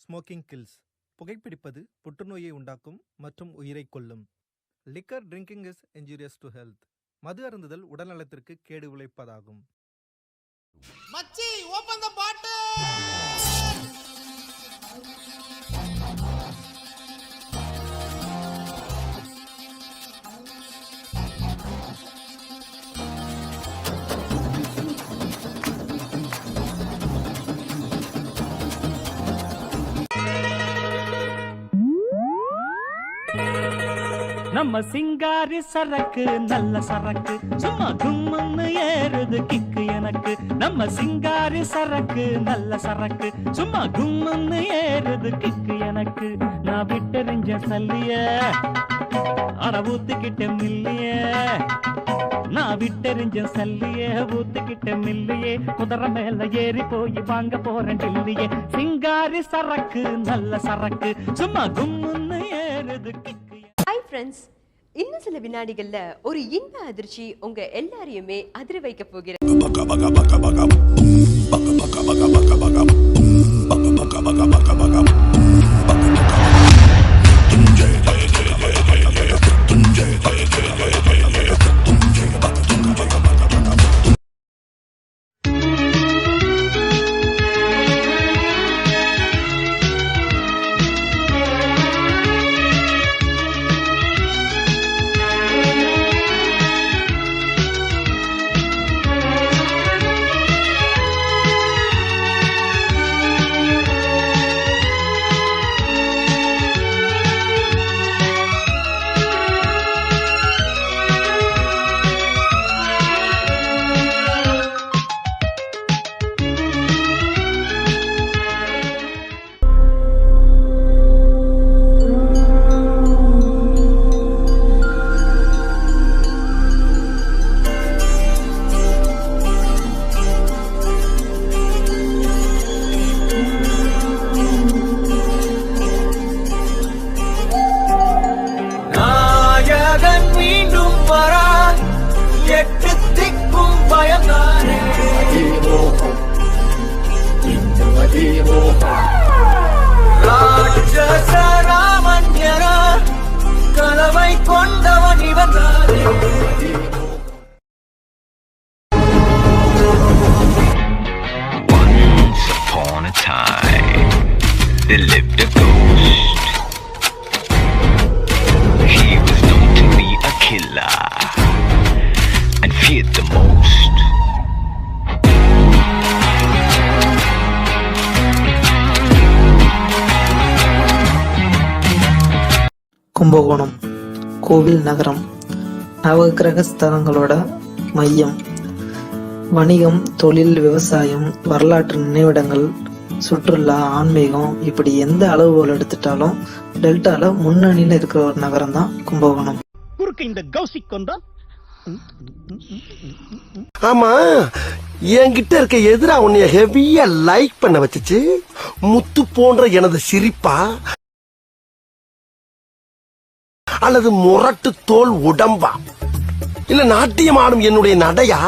Smoking kills. புகைப்பிடிப்பது புற்றுநோயை உண்டாக்கும் மற்றும் உயிரை கொல்லும். Liquor drinking is injurious to health. மது அருந்துதல் உடல்நலத்திற்கு கேடு விளைப்பதாகும். மச்சி ஓபன் தி பாட்டில். நம்ம சிங்காரி சரக்கு நல்ல சரக்கு, சும்மா கும்முன்னு ஏறுது கிக்கு எனக்கு. நம்ம சிங்காரி சரக்கு நல்ல சரக்கு, சும்மா கும்முன்னு ஏறுது கிக்கு எனக்கு. நான் விட்டெறிஞ்ச சல்லிய அட ஊத்துக்கிட்ட மில்லிய, நான் விட்டெறிஞ்ச சல்லிய ஊத்துக்கிட்ட மில்லியே. குதிரை மேல ஏறி போய் வாங்க போறேன் டில்லியே. சிங்காரி சரக்கு நல்ல சரக்கு, சும்மா கும்முன்னு ஏறுது கிக்கு. ஹாய் ஃப்ரெண்ட்ஸ், இன்னும் சில வினாடிகள்ல ஒரு இன்ப அதிர்ச்சி உங்க எல்லாரையுமே அதிர வைக்க போகிறது. கலவை கொண்டவன் இவன். Once upon a time, there lived a ghost. He was known to be a killer and feared the most. Kumbakonam கோவில் நகரம், நவகிரக ஸ்தலங்களோட மையம். வணிகம், தொழில், விவசாயம், வரலாற்று நினைவிடங்கள், சுற்றுலா, ஆன்மீகம், இப்படி எந்த அளவுகோல் எடுத்துட்டாலும் டெல்டால முன்னணியில இருக்கிற ஒரு நகரம் தான் கும்பகோணம். குறுக்கு இந்த கௌசிக் கொண்டா. ஆமா, என்கிட்ட இருக்க எதிரா உன்னைய ஹெவியா லைக் பண்ண வச்சுச்சு. முத்து போன்ற எனது சிரிப்பா அல்லது முரட்டு தோல் உடம்பா இல்ல நாட்டியம் ஆடும் என்னுடைய நடையா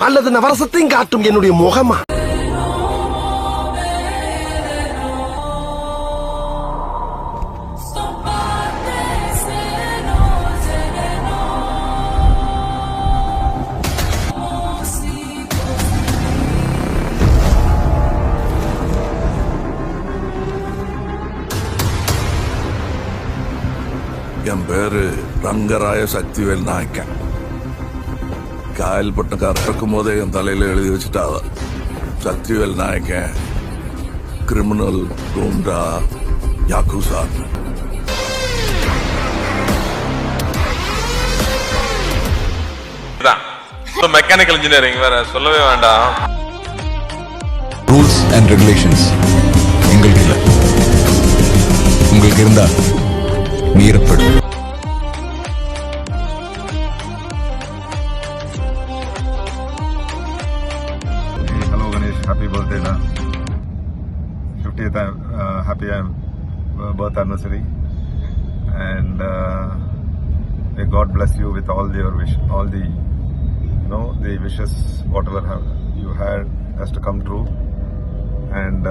அல்லது நவரசத்தையும் காட்டும் என்னுடைய முகமா? என் பேரு ரங்கராய சக்திவேல் நாயக்கன். காயல்பட்டக்கார இருக்கும் போதே என் தலையில எழுதி வச்சுட்டாவ. சக்திவேல் நாயக்கன், கிரிமினல், குண்டா, யாக்குசா. மெக்கானிக்கல் இன்ஜினியரிங் வேற சொல்லவே வேண்டாம். ரூல்ஸ் அண்ட் ரெகுலேஷன்ஸ் எங்களுக்கு இல்லை, உங்களுக்கு இருந்தா மீறப்படும். Hello Ganesh, happy birthday na. 50th happy birth anniversary. And May God bless you with all your wish, all the the wishes, whatever you had has to come true. And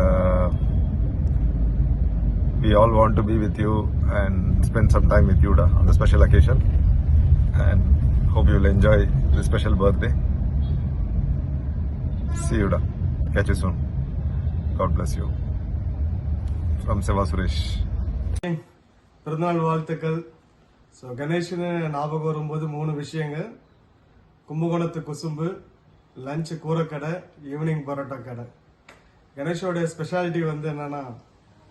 we all want to be with you and spend some time with you on the special occasion. And hope you will enjoy the special birthday. See you, da. Catch you soon. God bless you. From Seva Suresh. பிறந்தநாள் வாழ்த்துக்கள். So கணேஷ்னு ஞாபகம் வரும்போது 3 விஷயங்கள்: கும்பகோணத்து குசும்பு, lunch கூரைக்கடை, evening parotta கடை. கணேஷோடைய speciality வந்து என்னன்னா,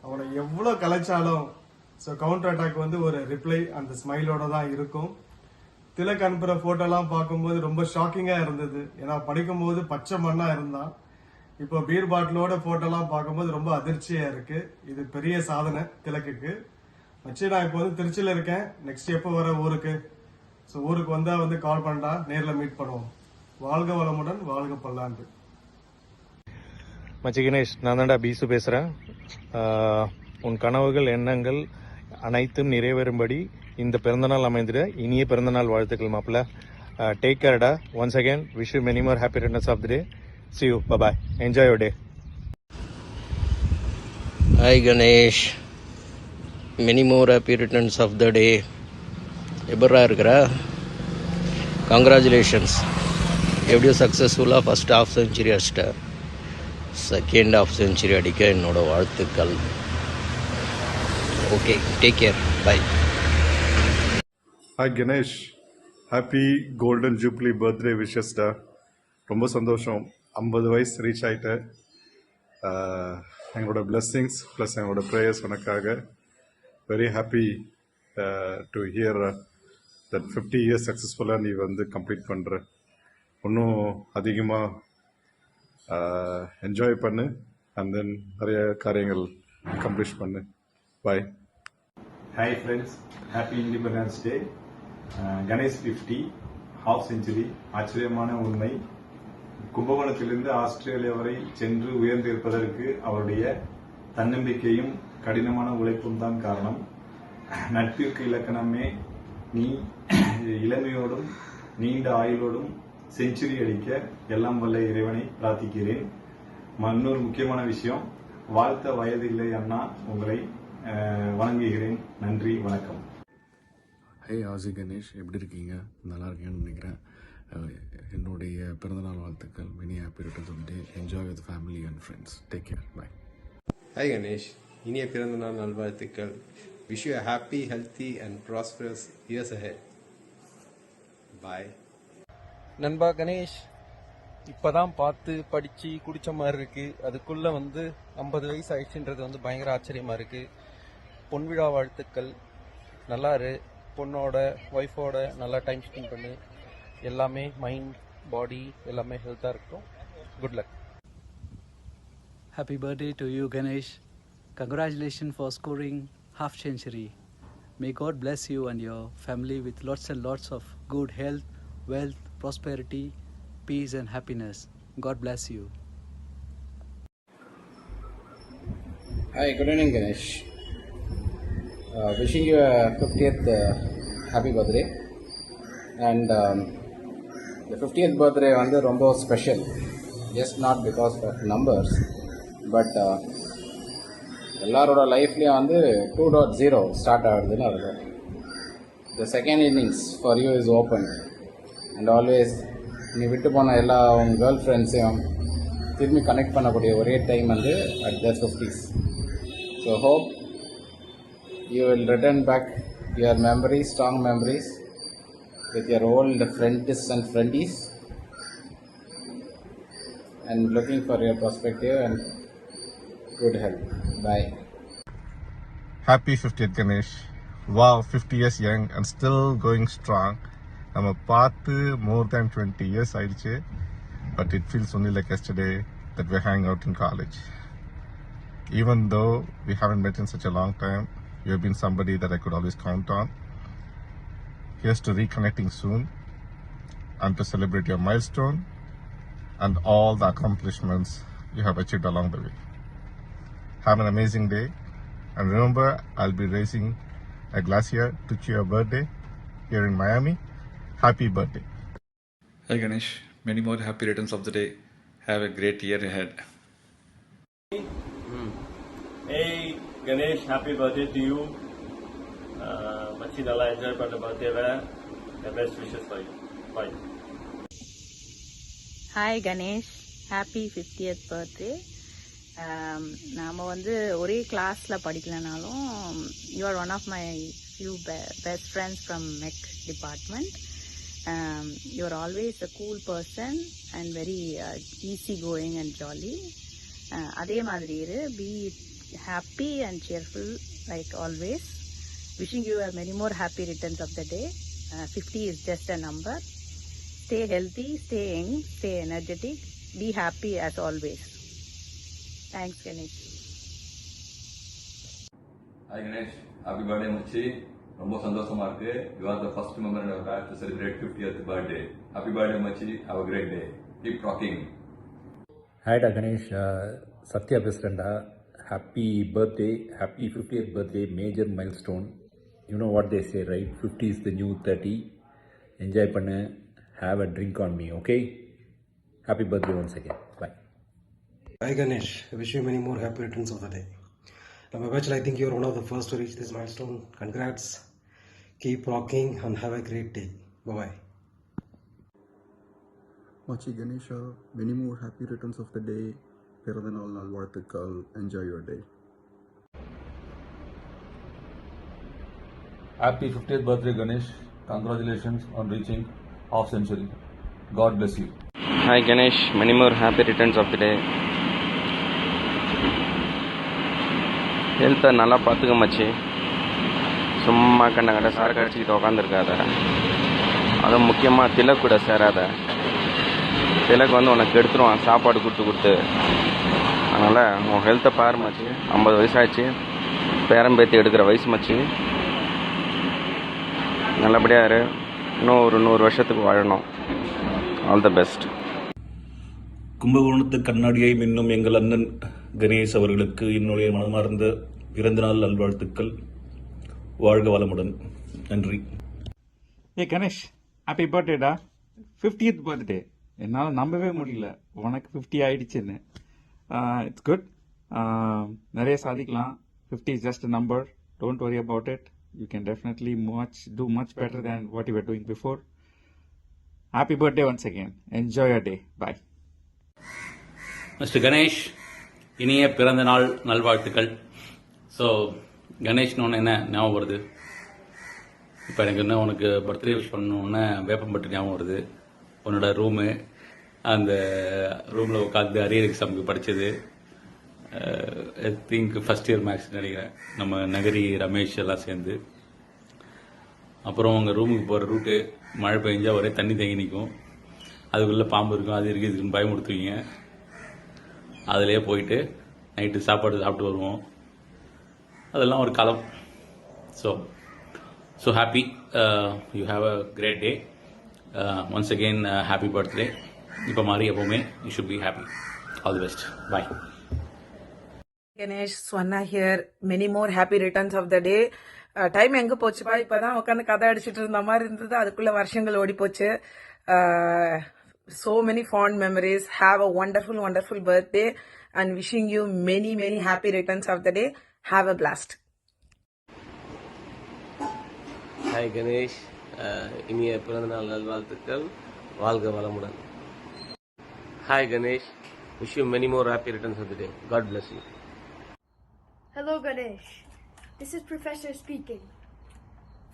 அவனை எவ்வளோ கலைச்சாலும் ஸோ கவுண்டர் அட்டாக் வந்து ஒரு ரிப்ளை அந்த ஸ்மைலோட தான் இருக்கும். திலக் அனுப்புகிற ஃபோட்டோலாம் பார்க்கும்போது ரொம்ப ஷாக்கிங்காக இருந்தது. ஏன்னா படிக்கும்போது பச்சை மண்ணாக இருந்தான். இப்போ பீர் பாட்டிலோட ஃபோட்டோலாம் பார்க்கும்போது ரொம்ப அதிர்ச்சியாக இருக்குது. இது பெரிய சாதனை திலக்குக்கு. மச்சி, நான் இப்போ வந்து திருச்சியில் இருக்கேன். நெக்ஸ்ட் எப்போ வர ஊருக்கு? ஸோ ஊருக்கு வந்தால் வந்து கால் பண்ணா, நேரில் மீட் பண்ணுவோம். வாழ்க வளமுடன், வாழ்க பல்லாண்டு. மச்சி கணேஷ், நான் தான்டா பீசு பேசுகிறேன். உன் கனவுகள் எண்ணங்கள் அனைத்தும் நிறைவேறும்படி இந்த பிறந்தநாள் அமைந்திட இனிய பிறந்தநாள் வாழ்த்துக்கள் மாப்பிள்ள. டேக் கேர்டா. Once again wish you many more happy returns of the day. See you. Bye-bye. Enjoy your day. Hi Ganesh. Many more happy returns of the day. எப்படா இருக்கிற? Congratulations. எப்படியோ சக்ஸஸ்ஃபுல்லாக ஃபஸ்ட் ஹாஃப் செஞ்சுரி அடிச்சிட்ட. Second half century அடிக்க என்னோட வாழ்த்துக்கள். Okay, take care. Bye. Hi Ganesh. Happy Golden Jubilee birthday wishes டா. ரொம்ப சந்தோஷம். 50 வயசு ரீச் ஆகிட்ட. எங்களோட பிளெஸ்ஸிங்ஸ் ப்ளஸ் எங்களோட ப்ரேயர்ஸ் உனக்காக. Very happy to hear that 50 years சக்ஸஸ்ஃபுல்லாக நீ வந்து கம்ப்ளீட் பண்ணுற. இன்னும் அதிகமாக என்ஜாய் பண்ணு அண்ட் தென் நிறைய காரியங்கள் அக்கம்ப்ளிஷ் பண்ணு. Bye. Hi friends, happy independence day. Ganesh 50 half century. ஆச்சரியமான உண்மை, கும்பகோணத்திலிருந்து ஆஸ்திரேலியா வரை சென்று உயர்ந்திருப்பதற்கு அவருடைய தன்னம்பிக்கையும் கடினமான உழைப்பும் தான் காரணம். நட்பிற்கு இலக்கணமே நீ இளமையோடும் நீண்ட ஆயுளோடும் செஞ்சுரி அடிக்க எல்லாம் வல்ல இறைவனை பிரார்த்திக்கிறேன். இன்னொரு முக்கியமான விஷயம், வாழ்த்த வயதில்லை அண்ணா, உங்களை வணங்குகிறேன். நன்றி, வணக்கம். ஹே ஆசி கணேஷ், எப்படி இருக்கீங்க? நல்லா இருக்கீங்கன்னு நினைக்கிறேன். என்னுடைய பிறந்தநாள் வாழ்த்துக்கள். Many happy returns of the day. Enjoy with family and friends. Take care. Bye. Hi Ganesh, இனிய பிறந்தநாள் நல்வாழ்த்துக்கள். Wish you happy, healthy and prosperous years ahead. Bye. நண்பா கணேஷ், இப்போதான் பார்த்து படித்து குடித்த மாதிரி இருக்குது. அதுக்குள்ளே வந்து 50 வயசு ஆயிடுச்சுன்றது வந்து பயங்கர ஆச்சரியமாக இருக்குது. பொன் விழா வாழ்த்துக்கள். நல்லாரு, பொண்ணோட ஒய்ஃபோட நல்லா டைம் ஸ்பெண்ட் பண்ணு. எல்லாமே மைண்ட் பாடி எல்லாமே ஹெல்த்தாக இருக்கும். Good luck. Happy birthday to you Ganesh. Congratulations for scoring half century. May God bless you and your family with lots and lots of good health, wealth, prosperity, peace and happiness. God bless you. Hi, good evening Ganesh. Wishing you a 50th happy birthday. And the 50th birthday வந்து ரொம்ப special. Just not because of numbers, but எல்லாரோட லைஃப்லேயும் வந்து 2.0 start ஆகுதுன்னு அர்த்தம். The second innings for you is open. And always நீ விட்டு போன எல்லா உன் கேர்ள் ஃப்ரெண்ட்ஸையும் திரும்பி கனெக்ட் பண்ணக்கூடிய ஒரே டைம் வந்து at the 50s. So hope you will return back your memories, strong memories with your old friends and friendies, and looking for your perspective and good health. Bye. Happy 50th Ganesh. Wow, 50 years young and still going strong. நம்ம பார்த்து more than 20 years ஆயிடுச்சு. But it feels only like yesterday that we hang out in college. Even though we haven't met in such a long time, you have been somebody that I could always count on. Here's to reconnecting soon and to celebrate your milestone and all the accomplishments you have achieved along the way. Have an amazing day, and remember, I'll be raising a glass here to cheer your birthday. here in Miami. Happy birthday. Hi Ganesh, many more happy returns of the day. Have a great year ahead. Hey Ganesh, happy birthday to you. Machi nalla enjoy panna birthday va. The best wishes for you. Bye. Hi Ganesh, happy 50th birthday. நாம் வந்து ஒரே கிளாஸில் படிக்கலனாலும் you are one of my few best friends from mech department. You are always a cool person and very easy going and jolly. அதே மாதிரி இரு, be happy and cheerful like always. Wishing you many more happy returns of the day. 50 is just a number. Stay healthy, stay young, stay energetic, be happy as always. Thanks Ganesh. Hi Ganesh, happy birthday மச்சி. ரொம்ப சந்தோஷமா இருக்கு. You are the first member in our batch to celebrate 50th birthday. Happy birthday மச்சி. Have a great day. Keep rocking. ஹாய்டா கணேஷ், சத்யா பேசுகிறேன்டா. Happy birthday, happy 50th birthday, major milestone. You know what they say right, 50 is the new 30. Enjoy பண்ணு, have a drink on me, okay? Happy birthday once again, bye. Hi Ganesh, I wish you many more happy returns of the day. Now, Bachel, I think you're one of the first to reach this milestone. Congrats. Keep rocking and have a great day. Bye-bye. Machi Ganesha, many more happy returns of the day. பிறந்தநாள் நல்வாழ்த்துக்கள். Enjoy your day. Happy 50th birthday Ganesh. Congratulations on reaching half century. God bless you. Hi Ganesh, many more happy returns of the day. ஹெல்த்தை நல்லா பார்த்துக்க மச்சி. சும்மா கண்ட கண்ட சரக்கு அடிச்சுக்கிட்டு உக்காந்துருக்காத. அதுவும் முக்கியமாக திலக் கூட சேராத. திலக் வந்து உனக்கு எடுத்துருவான் சாப்பாடு கொடுத்து. அதனால் உன் ஹெல்த்தை பாரு மச்சி. 50 வயசாச்சு, பேரம்பேத்தி எடுக்கிற வயசு மச்சி. நல்லபடியாக இரு. இன்னும் ஒரு 100 வருஷத்துக்கு வாழணும். All the best. கும்பகோணத்து கண்ணாடியை மின்னும் எங்கள் அண்ணன் கணேஷ் அவர்களுக்கு என்னுடைய மனமார்ந்த பிறந்தநாள் நல்வாழ்த்துக்கள். வாழ்க வளமுடன். நன்றி. ஏ கணேஷ், ஹாப்பி பர்த்டேடா. 50th birthday. என்னால் நம்பவே முடியல உனக்கு 50 ஆயிடுச்சுன்னு. It's good. நிறைய சாதிக்கலாம். 50 is just a number. Don't worry about it. You can definitely do much better than what you were doing before. Happy birthday once again. Enjoy your day. Bye. Mister Ganesh, இனிய பிறந்த நாள் நல்வாழ்த்துக்கள். So கணேஷ்னு ஒன்று என்ன ஞாபகம் வருது? இப்போ எனக்கு என்ன உனக்கு பர்த்டே விஷ் பண்ணணுன்னு வேப்பம்பட்டு ஞாபகம் வருது. உன்னோட ரூமு, அந்த ரூமில் உட்காந்து அரியர் எக்ஸாமுக்கு படித்தது. I think first year maths நினைக்கிறேன், நம்ம நகரி ரமேஷ் எல்லாம் சேர்ந்து. அப்புறம் உங்கள் ரூமுக்கு போகிற ரூட்டு மழை பெஞ்சால் ஒரே தண்ணி தேங்கி நிற்கும். அதுக்குள்ளே பாம்பு இருக்கும், அது இருக்குது இதுக்குன்னு பயமுறுத்துவீங்க. அதிலே போயிட்டு நைட்டு சாப்பாடு சாப்பிட்டு வருவோம். அதெல்லாம் ஒரு காலம். So happy. You have a great day. Once again happy birthday. இப்போ மாதிரி எப்போவுமே you should be happy. All the best. Bye. Ganesh, Swanna here. Many more happy returns of the day. Time எங்கே போச்சுப்பா? இப்போ தான் உட்காந்து கதை அடிச்சுட்டு இருந்த மாதிரி இருந்தது, அதுக்குள்ளே வருஷங்கள் ஓடி போச்சு. So many fond memories. Have a wonderful, wonderful birthday and wishing you many, many happy returns of the day. Have a blast. Hi Ganesh, இனிய பிறந்தநாள் நல்வாழ்த்துக்கள். வாழ்க வளமுடன். Hi Ganesh, wish you many more happy returns of the day. God bless you. Hello Ganesh, this is Professor speaking.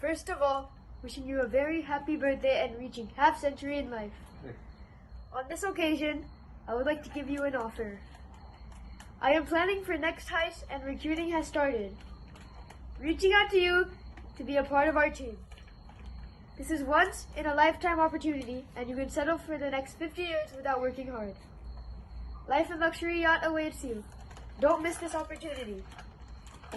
First of all, wishing you a very happy birthday and reaching half century in life. On this occasion, I would like to give you an offer. I am planning for next heist and recruiting has started. Reaching out to you to be a part of our team. This is once in a lifetime opportunity and you can settle for the next 50 years without working hard. Life and luxury yacht awaits you. Don't miss this opportunity.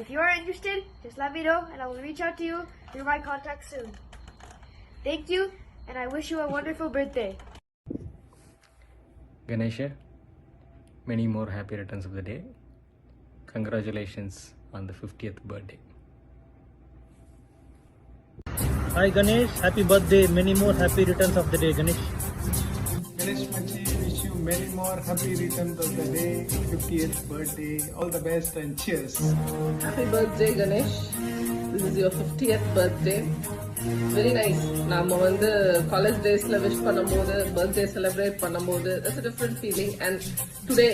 If you are interested, just let me know and I will reach out to you through my contact soon. Thank you and I wish you a wonderful birthday. Ganesha, many more happy returns of the day. Congratulations on the 50th birthday. Hi Ganesh, happy birthday, many more happy returns of the day, Ganesh. Ganesh Machi, wish you many more happy returns of the day, 50th birthday, all the best and cheers. Happy birthday Ganesh, this is your 50th birthday. Very nice. நாம வந்து college டேஸ்ல wish பண்ணும்போது birthday celebrate பண்ணும்போது that's a different feeling and today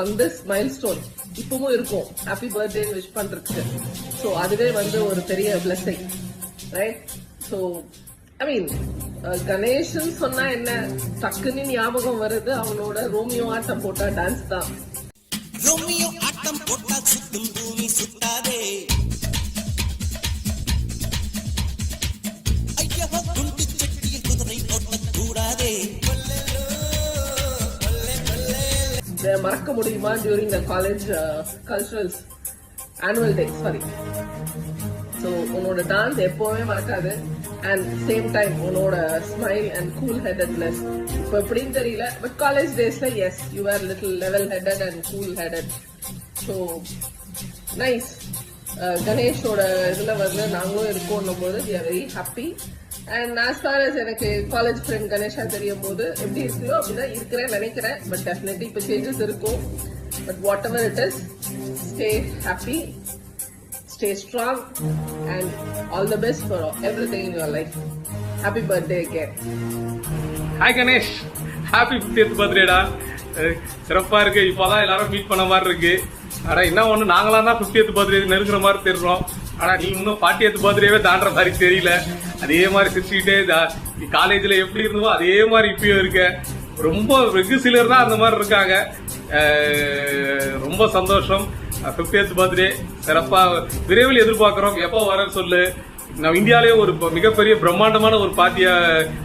on this milestone இப்பவும் இருக்கும் happy birthday wish பண்றதுக்கு. So அதுவே வந்து ஒரு பெரிய blessing, right? ஸோ ஐ மீன் கணேஷ்னு சொன்னா என்ன டக்குன்னு ஞாபகம் வருது அவனோட ரோமியோ ஆட்டம் போட்டா டான்ஸ் தான். ரோமியோ ஆட்டம் போட்டா சுத்தும் பூமி சுத்தாதே, ஐயோ குண்டு சட்டியில் குதிரை ஓட்டக்கூடாதே. மறக்க முடியுமா during the college culturals annual day sorry. So உன்னோட டான்ஸ் எப்போவுமே மறக்காது அண்ட் சேம் டைம் உன்னோட ஸ்மைல் அண்ட் கூல் ஹெடட்னஸ் இப்போ எப்படின்னு தெரியல பட் காலேஜ் டேஸ்ல yes you are little level headed and cool headed. So nice. கணேஷோட இதுல வந்து நாங்களும் இருக்கோம் போது we are very happy and as far as எனக்கு காலேஜ் ஃப்ரெண்ட் கணேஷா தெரியும் போது எப்படி இருக்குதோ அப்படிதான் இருக்கிறேன் நினைக்கிறேன். பட் டெஃபினெட்லி இப்போ சேஞ்சஸ் இருக்கும். But what ever it is, stay happy, stay strong and all the best for everything in your life. Happy birthday again. Hi Ganesh, happy 50th birthday டா. சிறப்பா இருக்கு. இப்போதான் எல்லாரும் மீட் பண்ண மாதிரி இருக்கு. ஆனா என்ன ஒண்ணு நாங்களா தான் 50th birthday நெருங்குற மாதிரி தெரியும். ஆனா நீ இன்னும் 40th birthday தாண்டற மாதிரி தெரியல. அதே மாதிரி சிரிச்சுக்கிட்டே காலேஜ்ல எப்படி இருந்தோ அதே மாதிரி இப்பயும் இருக்க. ரொம்ப வெகு சிலர் தான் அந்த மாதிரி இருக்காங்க. ரொம்ப சந்தோஷம். 50th birthday சிறப்பா விரைவில் எதிர்பார்க்கிறோம். எப்போ வரேன்னு சொல்லு. நம்ம இந்தியாவிலேயே ஒரு மிகப்பெரிய பிரம்மாண்டமான ஒரு பார்ட்டியை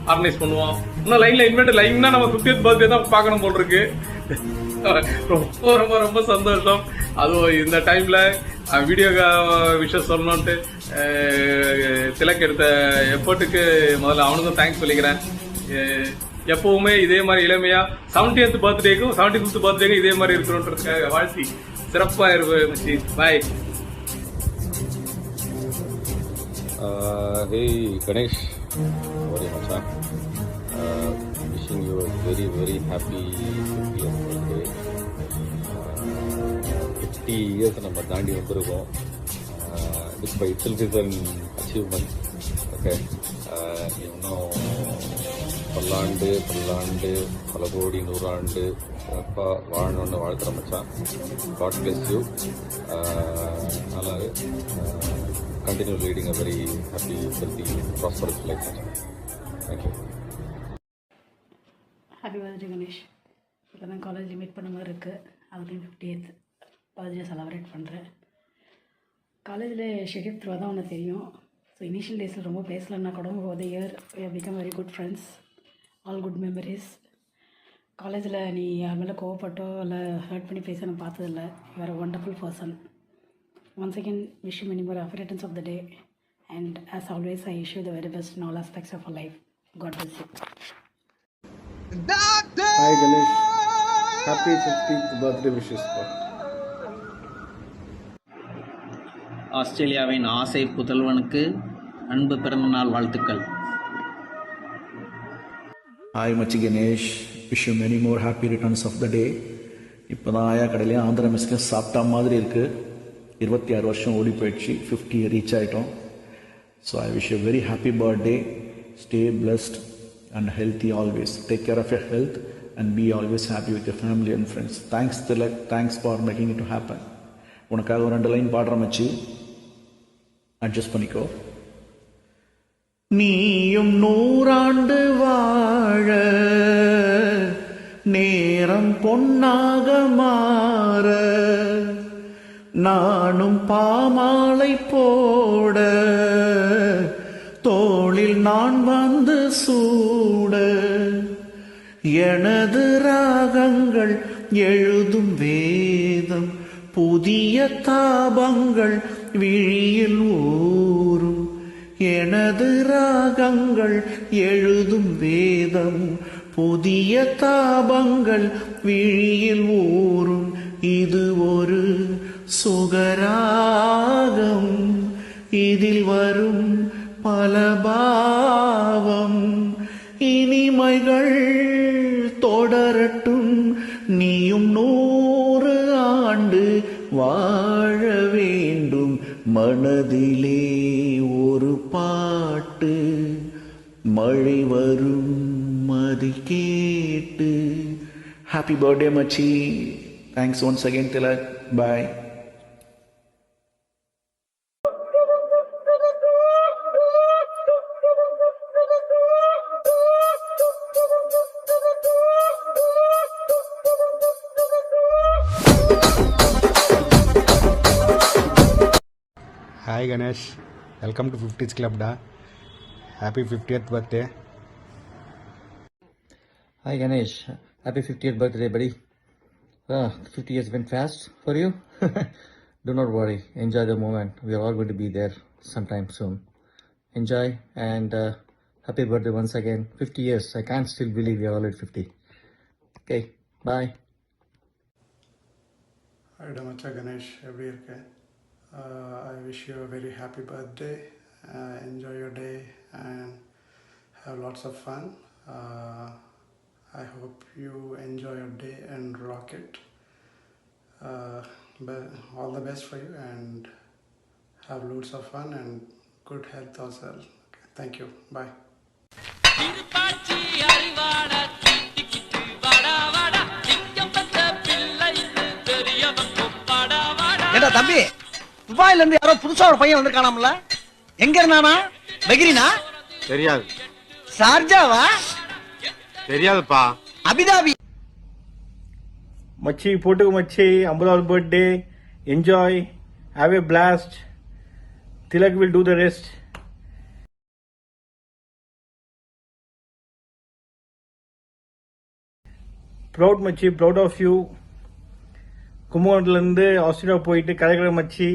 ஆர்கனைஸ் பண்ணுவோம். இன்னும் லைன்ல இன்வெர்ட் லைன்னா நம்ம 50th birthday தான் பார்க்கணும் போல் இருக்கு. ரொம்ப ரொம்ப ரொம்ப சந்தோஷம். அதுவும் இந்த டைம்ல வீடியோ விஷயம் சொல்லணும்ட்டு திலக் எடுத்த எஃபர்ட்டுக்கு முதல்ல அவனுக்கும் தேங்க்ஸ் சொல்லிக்கிறேன். எப்பவுமே இதே மாதிரி இளமையா 70th birthdayக்கும் 75th birthdayக்கும் இதே மாதிரி இருக்கணும்ன்றதுக்காக வாழ்த்தி சிறப்பா இருப்பேன். பாய். Hey Ganesh, very much. Wishing you a very very happy 50th birthday. 50 years நம்ம தாண்டி வந்திருக்கோம். This by itself is an achievement. Okay. இன்னும் பல்லாண்டு பல்லாண்டு பல கோடி நூறாண்டு சிறப்பாக வாழணும்னு வாழ்த்துற மச்சான். God bless you. நல்லா continue leading a very happy healthy prosperous life மச்சான். தேங்க்யூ. Happy birthday Ganesh. இப்போ தான் காலேஜில் மீட் பண்ண மாதிரி இருக்குது. அதுலேயும் 50th பர்த்டே செலப்ரேட் பண்ணுறேன். காலேஜில் ஷெடியூல் த்ரூவாக தான் ஒன்று தெரியும். ஸோ இனிஷியல் டேஸில் ரொம்ப பேசலைன்னா கூட over the year we have become very good friends, all good memories. காலேஜில் நீ யார் மேலே கோவப்பட்டோ இல்லை ஹர்ட் பண்ணி பேச நான் பார்த்ததில்ல. You are a wonderful person. Once again wish you many more happy returns of the day and as always I wish you the very best in all aspects of our life. God bless you. Hi Ganesh, happy 50th birthday wishes. ஆஸ்திரேலியாவின் ஆசை புதல்வனுக்கு அன்பு பிறந்தநாள் வாழ்த்துக்கள். Hi மச்சி Ganesh, wish you many more happy returns of the day. இப்போ தான் ஆயா கடையிலையும் ஆந்திரா மெஸ்லையும் சாப்பிட்டா மாதிரி இருக்குது. 26 வருஷம் ஓடி போயிடுச்சு, 50 ரீச் ஆகிட்டோம். So I wish you very happy birthday. Stay blessed and healthy always. Take care of your health and be always happy with your family and friends. Thanks Tilak, thanks for making it to happen. உனக்காக ஒரு 2 line பாடுற மச்சி, adjust பண்ணிக்கோ. நீயும் 100 ஆண்டு வாழ, நேரம் பொன்னாக மாற, நானும் பாமாலை போட, தோளில் நான் வந்து சூட, எனது ராகங்கள் எழுதும் வேதம், புதிய தாபங்கள் விழியில் ஊறும். எனது ராகங்கள் எழுதும் வேதம், புதிய தாபங்கள் விழியில் ஊறும். இது ஒரு சுகராகம், இதில் வரும் பல பாவம் இனிமைகள் தொடரட்டும் நீயும் 100 ஆண்டு வாழ வேண்டும் மனதிலே ஒரு பாட்டு மழை வரும் மதி கேட்டு. ஹாப்பி பர்த்டே மச்சி. Thanks once again Tilak. Bye. Hi Ganesh, welcome to 50th Club da. Happy 50th birthday. Hi Ganesh, happy 50th birthday buddy. 50 years went fast for you. Do not worry, enjoy the moment. We are all going to be there sometime soon. Enjoy and happy birthday once again. 50 years, I can't still believe we are all at 50. Okay, bye. Hi Damacha Ganesh, every year. I wish you a very happy birthday. Enjoy your day and have lots of fun. I hope you enjoy your day and rock it. But all the best for you and have loads of fun and good health also. Okay, thank you. Bye. ஏடா தம்பி, துபாயில இருந்து யாரோ புதுசா ஒரு பையன் வந்திருக்கானாம்ல? எங்க இருந்தானா? பெகிரினா? தெரியாது. சார்ஜாவா? தெரியாதுப்பா. அபிதாபி. மச்சி போட்டுக்கு மச்சி 50th birthday. Enjoy. Have a blast. Tilak will do the rest. Proud மச்சி, proud of you. கும்பகோணத்துல இருந்து ஆஸ்திரேலியா போயிட்டு கரைக்கிற மச்சி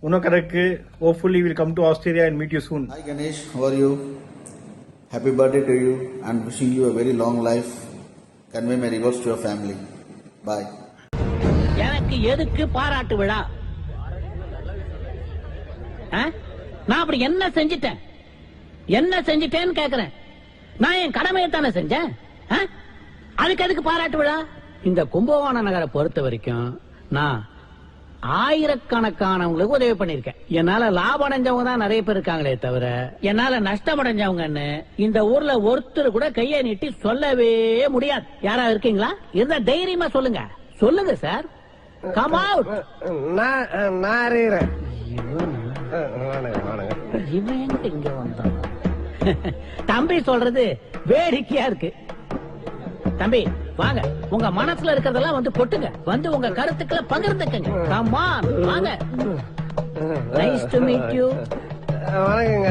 இன்னும் correct. Hopefully will come to Australia and meet you soon. Hi Ganesh, how are you? Happy birthday to you and wishing you a very long life. Convey my regards to your family. Bye. எனக்கு எதுக்கு பாராட்டு விழா? நான் அப்படி என்ன செஞ்சிட்டேன்னு கேக்குறேன். நான் என் கடமையை தானே செஞ்சேன். அதுக்கு எதுக்கு பாராட்டு விழா? இந்த கும்பகோண நகரை பொறுத்த வரைக்கும் நான் ஆயிரக்கணக்கானவங்களுக்கு உதவி பண்ணிருக்கேன். என்னால லாபம் அடைஞ்சவங்க தான் நிறைய பேர் இருக்காங்களே தவிர என்னால நஷ்டம் அடைஞ்சவங்கன்னு இந்த ஊர்ல ஒருத்தர் கூட கையை நீட்டி சொல்லவே முடியாது. யாரா இருக்கீங்களா? இருந்தா தைரியமா சொல்லுங்க. சொல்லுங்க சார். Come out. நான் அறியறேன். இவன் எங்க இங்க வந்தான்? தம்பி சொல்றது வேடிக்கையா இருக்கு. தம்பி வாங்க, உங்க மனசுல இருக்கிறதெல்லாம் வந்து கொட்டுங்க. வந்து உங்க கருத்துக்களை பகிர்ந்துக்கங்க. கம் ஆன் வாங்க. Nice to meet you. வணக்கங்க.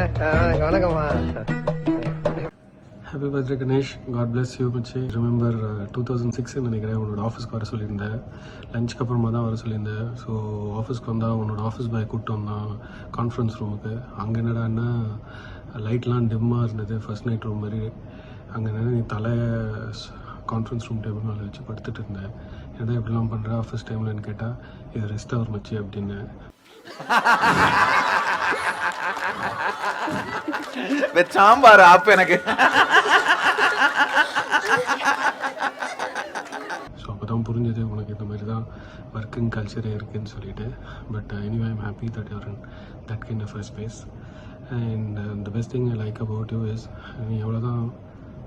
வணக்கம்மா. Happy birthday Ganesh. God bless you மச்சி. ரிமெம்பர் 2006 நினைக்கிறேன் உன்னோட ஆஃபீஸ்க்கு வர சொல்லியிருந்தேன். லஞ்சுக்கு அப்புறமா தான் வர சொல்லியிருந்தேன். ஸோ ஆஃபீஸ்க்கு வந்தால் உன்னோட ஆஃபீஸ் பாய் கூப்பிட்டு வந்தான் கான்ஃபரன்ஸ் ரூமுக்கு. அங்கே என்னடான்னா லைட்லாம் டிம்மாக இருந்தது, ஃபர்ஸ்ட் நைட் ரூம் மாதிரி. அங்கே என்னென்ன நீ கான்ஃபரன்ஸ் ரூம் டேபிள் மேலே வச்சு படுத்துட்டு இருந்தேன். ஏன்னா இப்படிலாம் பண்ணுற ஆஃபீஸ் டைம்லன்னு கேட்டால் இது ரெஸ்ட் அவர் மச்சி அப்படின்னு. சாம்பார் ஆப் எனக்கு. ஸோ அப்போ தான் புரிஞ்சது உனக்கு இந்த மாதிரி தான் ஒர்க்கிங் கல்ச்சரே இருக்குன்னு சொல்லிட்டு. But anyway I'm happy that you're in that kind of a space. And the best thing I like about you is நீ எவ்வளோதான்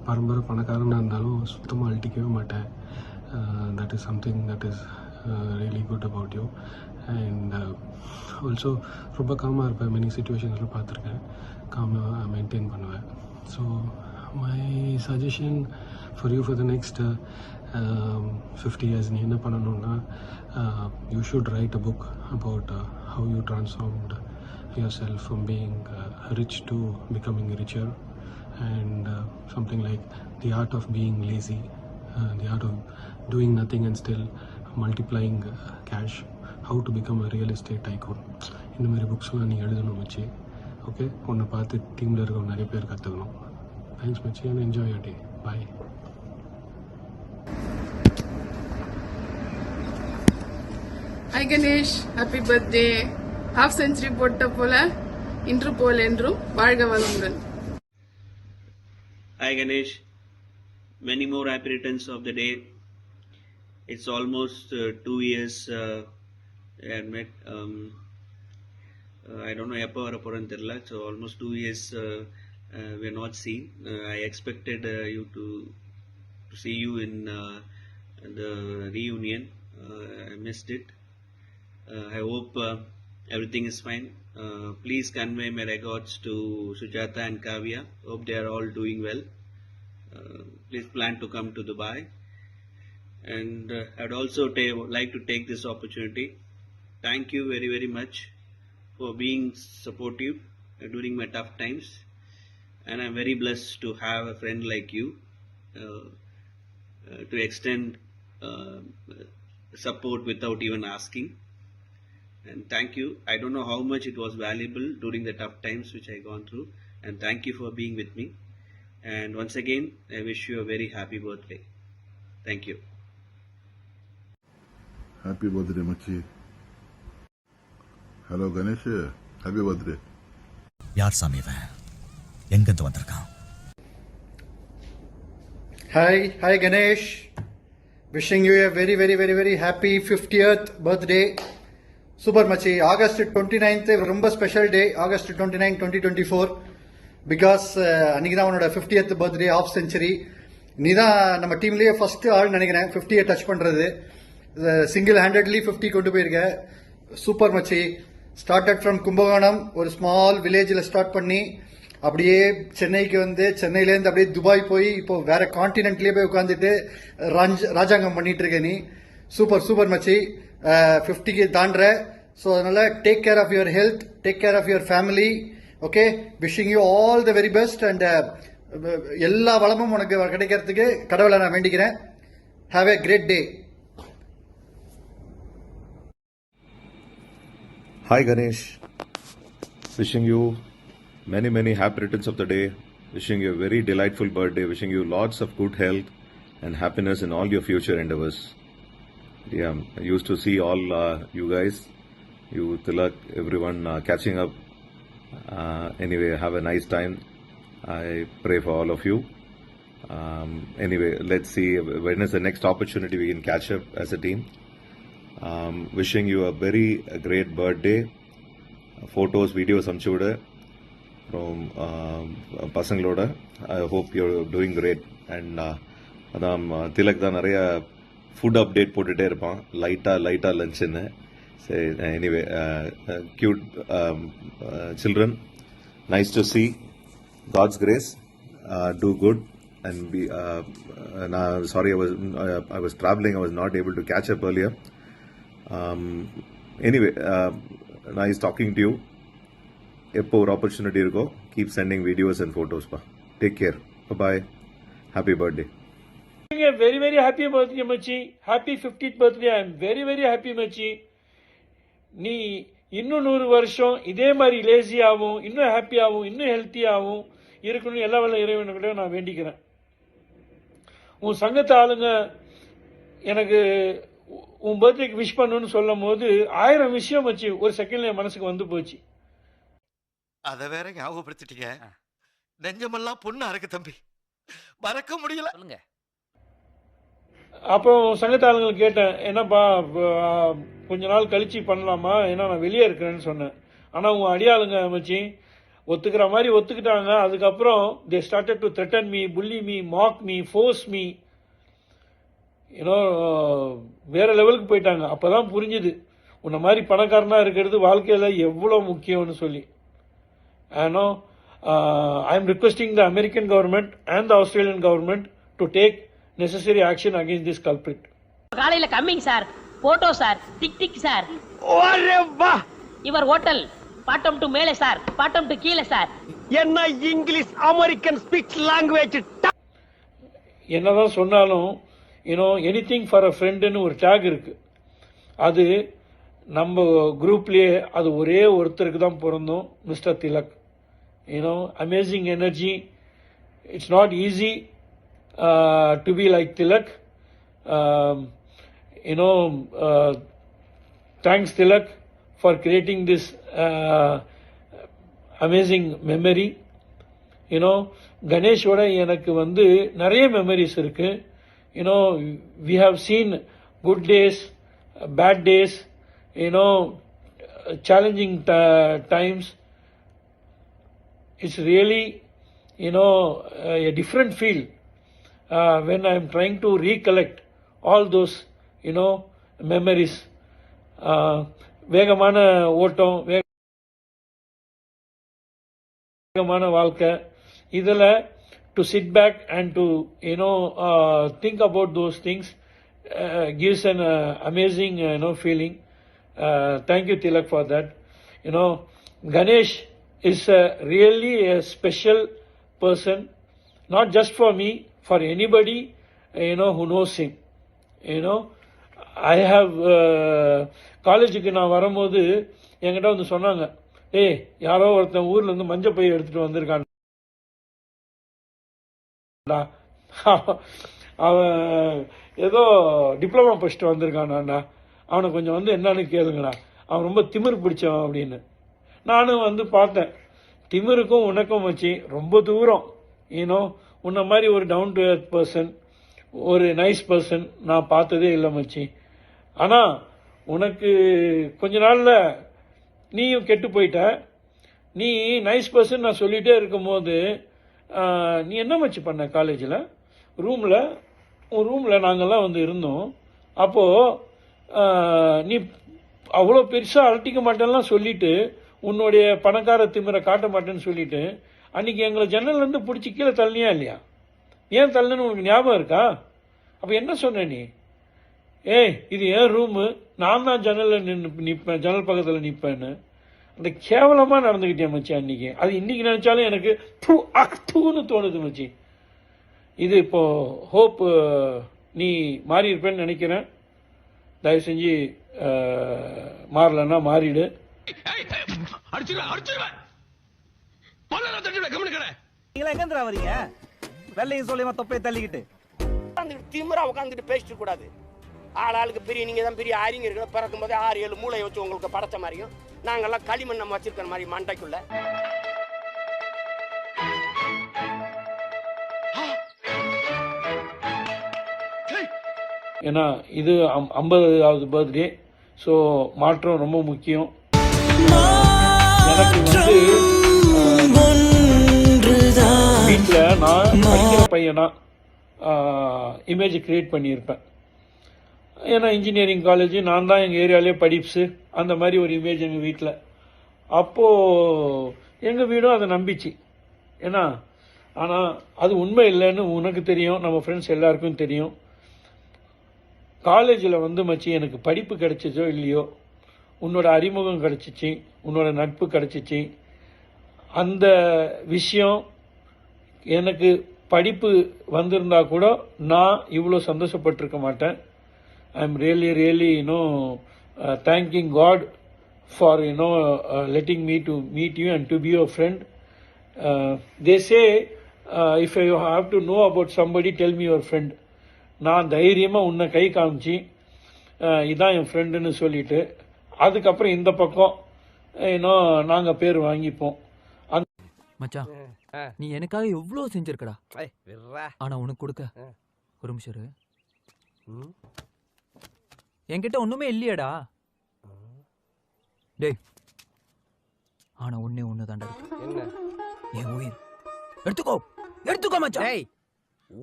பரம்பரை பணக்காரனாக இருந்தாலும் சுத்தமாக அழட்டிக்கவே மாட்டேன். That is something that is really good about you. And also ரொம்ப காமாக இருப்பேன். மெனி சுச்சுவேஷன்ஸில் பார்த்துருக்கேன். காமாக மெயின்டைன் பண்ணுவேன். So my suggestion for you for the next 50 years நீ என்ன பண்ணணுன்னா you should write a book about how you transformed yourself from being rich to becoming richer. And something like the art of being lazy, the art of doing nothing and still multiplying cash, how to become a real estate tycoon. இந்த மாதிரி புக்ஸ்லாம் நீ எழுதணும் மச்சி. Okay, உன்னை பார்த்து டீமில் இருக்க நிறைய பேர் கற்றுக்கணும். தேங்க்ஸ் மச்சி and enjoy your day. Bye. Hi Ganesh, happy birthday. Half century போட்ட போல இன்று போல் என்றும் வாழ்க வளமுடன். Hi Ganesh, many more happy returns of the day. It's almost 2 years I had met. I don't know எப்போ வர போறேன்னு தெரியல. So almost 2 years we are not seen. I expected you to see you in the reunion. I missed it. I hope everything is fine. Please convey my regards to Sujata and Kavya. Hope they are all doing well. Please plan to come to Dubai. And I'd also like to take this opportunity. Thank you very, very much for being supportive during my tough times. And I'm very blessed to have a friend like you to extend support without even asking. And thank you. I don't know how much it was valuable during the tough times which I gone through. And thank you for being with me. And once again, I wish you a very happy birthday. Thank you. Happy birthday, Machi. Hello, Ganesh. Happy birthday. யார் சாமி இவன்? எங்கிருந்து வந்திருக்கான்? Hi Ganesh. Wishing you a very, very, very, very happy 50th birthday. Super Machi. August 29th, ரொம்ப special day. August 29, 2024. Because அன்னைக்கு தான் உன்னோட 50th birthday of century. நீ தான் நம்ம டீம்லேயே ஃபர்ஸ்ட் ஆள் நினைக்கிறேன் 50யை டச் பண்ணுறது. சிங்கிள் ஹேண்டட்லி 50 கொண்டு போயிருக்க. சூப்பர் மச்சி. ஸ்டார்டட் ஃப்ரம் கும்பகோணம், ஒரு ஸ்மால் வில்லேஜில் ஸ்டார்ட் பண்ணி அப்படியே சென்னைக்கு வந்து சென்னையிலேருந்து அப்படியே துபாய் போய் இப்போ வேற கான்டினென்ட்லேயே போய் உட்காந்துட்டு ராஜாங்கம் பண்ணிட்டு இருக்க நீ. சூப்பர் மச்சி. 50க்கு தாண்டுற. ஸோ அதனால take care of your health, take care of your family. Okay, wishing you all the very best. And எல்லா வளமும் உனக்கு கிடைக்கிறதுக்கு கடவுளை நான் வேண்டிக்கிறேன். Have a great day. Hi Ganesh, wishing you many happy returns of the day, wishing you a very delightful birthday, wishing you lots of good health and happiness in all your future endeavors. Yeah, I used to see all you guys, you Tilak, everyone catching up. Anyway, have a nice time. I pray for all of you. Anyway, let's see when is the next opportunity we can catch up as a team. Wishing you a very great birthday. Photos, videos amchuda from pasangaloda. I hope you're doing great. And adam Tilak da nariya food update போட்டுட்டே இருப்பான். லைட்டா லஞ்ச்னு. So anyway, cute children. Nice to see. God's grace. Do good and be. Sorry, I was traveling. I was not able to catch up earlier. Anyway, nice talking to you. எப்போ ஒரு opportunity இருக்கோ keep sending videos and photos pa. Take care. Bye. Happy birthday. Very, very happy birthday, Machi. Happy 50th birthday. I am very, very happy, Machi. நீ இன்னும் 100 வருஷம் இதே மாதிரி லேசியாகவும் இன்னும் ஹாப்பியாகவும் இன்னும் ஹெல்த்தியாகவும் இருக்கணும் எல்லா வேலை இறைவனுக்கிட்ட நான் வேண்டிக்கிறேன். உன் சங்கத்து ஆளுங்க எனக்கு உன் பர்த்டேக்கு விஷ் பண்ணணும்னு சொல்லும் போது 1000 விஷயம் வச்சு ஒரு செகண்ட்ல என் மனசுக்கு வந்து போச்சு. அதை வேற ஞாபகப்படுத்திட்டீங்க. நெஞ்சமெல்லாம் பொண்ணா இருக்கு தம்பி, மறக்க முடியல. அப்போ சங்கத்து ஆளுங்களுக்கு கேட்டேன், என்னப்பா கொஞ்ச நாள் கழிச்சு பண்ணலாமா, ஏன்னா நான் வெளியே இருக்கிறேன்னு சொன்னேன். ஆனால் உன் அடியாளுங்க மச்சி ஒத்துக்கிற மாதிரி ஒத்துக்கிட்டாங்க. அதுக்கப்புறம் they started to threaten me, bully me, mock me, force me, ஏன்னோ வேற லெவலுக்கு போயிட்டாங்க. அப்போதான் புரிஞ்சுது உன்ன மாதிரி பணக்காரனா இருக்கிறது வாழ்க்கையில் எவ்வளோ முக்கியம்னு சொல்லி. ஏன்னோ I am requesting the American government and the Australian government to take necessary action against this culprit. காலையில coming sir, photo sir, tick tick sir. ஓரே வா. இவர் ஹோட்டல் பாட்டம் டு மேலே சார், பாட்டம் டு கீழே சார். என்ன English American speech language. என்னதான் சொன்னாலும் anything for a ஃப்ரெண்டுன்னு ஒரு டேக் இருக்கு. அது நம்ம குரூப்லயே அது ஒரே ஒருத்தருக்கு தான் பிறந்தோம், mister Tilak. Amazing energy. It's not easy to be like Tilak. Thanks Tilak for creating this amazing memory. You know கணேஷோட எனக்கு வந்து நிறைய மெமரிஸ் இருக்கு. You know we have seen good days, bad days, you know challenging times. It's really, a different feel when I'm trying to recollect all those, memories. வேகமான ஓட்டம், வேகமான வாழ்க்கை, இதில் to sit back and to, think about those things gives an amazing, feeling. Thank you, Tilak, for that. Ganesh is really a special person, not just for me, for anybody, who knows him. I have காலேஜுக்கு நான் வரும்போது என்கிட்ட வந்து சொன்னாங்க, யாரோ ஒருத்தன் ஊர்ல இருந்து மஞ்சள் பை எடுத்துட்டு வந்திருக்கான், அவன் ஏதோ டிப்ளமா படிச்சுட்டு வந்திருக்கானாண்டா, அவனை கொஞ்சம் வந்து என்னன்னு கேளுங்கடா, அவன் ரொம்ப திமிர் பிடிச்சவன் அப்படின்னு. நானும் வந்து பார்த்தேன், திமிருக்கும் உனக்கும் வச்சு ரொம்ப தூரம். உன்ன மாதிரி ஒரு டவுன் டு எர்த் பர்சன், ஒரு நைஸ் பர்சன் நான் பார்த்ததே இல்லை மச்சி. ஆனால் உனக்கு கொஞ்ச நாளில் நீயும் கெட்டு போயிட்ட. நீ நைஸ் பர்சன் நான் சொல்லிகிட்டே இருக்கும்போது நீ என்ன மச்சி பண்ண காலேஜில்? உன் ரூமில் நாங்கள்லாம் வந்து இருந்தோம். அப்போது நீ அவ்வளோ பெருசாக அழட்டிக்க மாட்டேன்லாம் சொல்லிட்டு, உன்னுடைய பணக்கார திமிரை காட்ட மாட்டேன்னு சொல்லிட்டு அன்னைக்கு எங்களை ஜன்னல்லேருந்து பிடிச்சி கீழே தள்ளியா இல்லையா? ஏன் தள்ளுன்னு உனக்கு ஞாபகம் இருக்கா? அப்போ என்ன சொன்ன நீ? இது ஏன் ரூமு, நான் தான் ஜன்னலில் நிற்பேன், ஜன்னல் பக்கத்தில் நிற்பேன்னு அந்த கேவலமாக நடந்துக்கிட்டேன் மச்சி அன்னைக்கு. அது இன்னைக்கு நினைச்சாலும் எனக்கு தூன்னு தோணுது மச்சி. இது இப்போ ஹோப் நீ மாறி இருப்பேன்னு நினைக்கிறேன். தயவு செஞ்சு மாறலன்னா மாறிடு. வரீங்க வெள்ளையும் சொல்லியமா தொப்பையை தள்ளிக்கிட்டு திமிரா உட்காந்துட்டு பேசிட்டு கூடாது. ஆளாளுக்கு பெரிய நீங்க தான் பெரிய அறிஞர்கள், பிறக்கும் போதே 6-7 மூளையை வச்சு உங்களுக்கு படைச்ச மாதிரியும் நாங்கெல்லாம் களிமண் நம்ம வச்சிருக்கிற மாதிரி மண்டைக்குள்ள. ஏன்னா இது 50வது பர்த்டே, ஸோ மாற்றம் ரொம்ப முக்கியம். எனக்கு வந்து வீட்டில் நான் படிக்கிற பையனா இமேஜ் கிரியேட் பண்ணியிருப்பேன். ஏன்னா இன்ஜினியரிங் காலேஜ் நான் தான் எங்கள் ஏரியாலே படிப்ஸு, அந்த மாதிரி ஒரு இமேஜ் எங்கள் வீட்டில். அப்போது எங்கள் வீடும் அதை நம்பிச்சு. ஏன்னா ஆனால் அது உண்மை இல்லைன்னு உனக்கு தெரியும், நம்ம ஃப்ரெண்ட்ஸ் எல்லாருக்கும் தெரியும். காலேஜில் வந்து மச்சி எனக்கு படிப்பு கிடைச்சிச்சோ இல்லையோ, உன்னோட அறிமுகம் கிடைச்சிச்சு, உன்னோட நட்பு கிடைச்சிச்சு. அந்த விஷயம் எனக்கு படிப்பு வந்திருந்தா கூட நான் இவ்வளோ சந்தோஷப்பட்டிருக்க மாட்டேன். I am really thanking God for letting me to meet you and to be your friend. They say if you have to know about somebody, tell me your friend. நான் தைரியமாக உன்னை கை காமிச்சு இதான் என் ஃப்ரெண்டுன்னு சொல்லிட்டு அதுக்கப்புறம் இந்த பக்கம் நாங்கள் பேர் வாங்கிப்போம். மச்சான், நீ எனக்காக எவ்வளோ செஞ்சிருக்கடா. ஆனா உனக்கு கொடுக்க ஒரு நிமிஷம் இரு. என்கிட்ட ஒண்ணுமே இல்லையடா. டேய், ஆனா ஒண்ணு தாண்டா இருக்கு. என்ன? என் உயிர். எடுத்துக்கோ மச்சான்.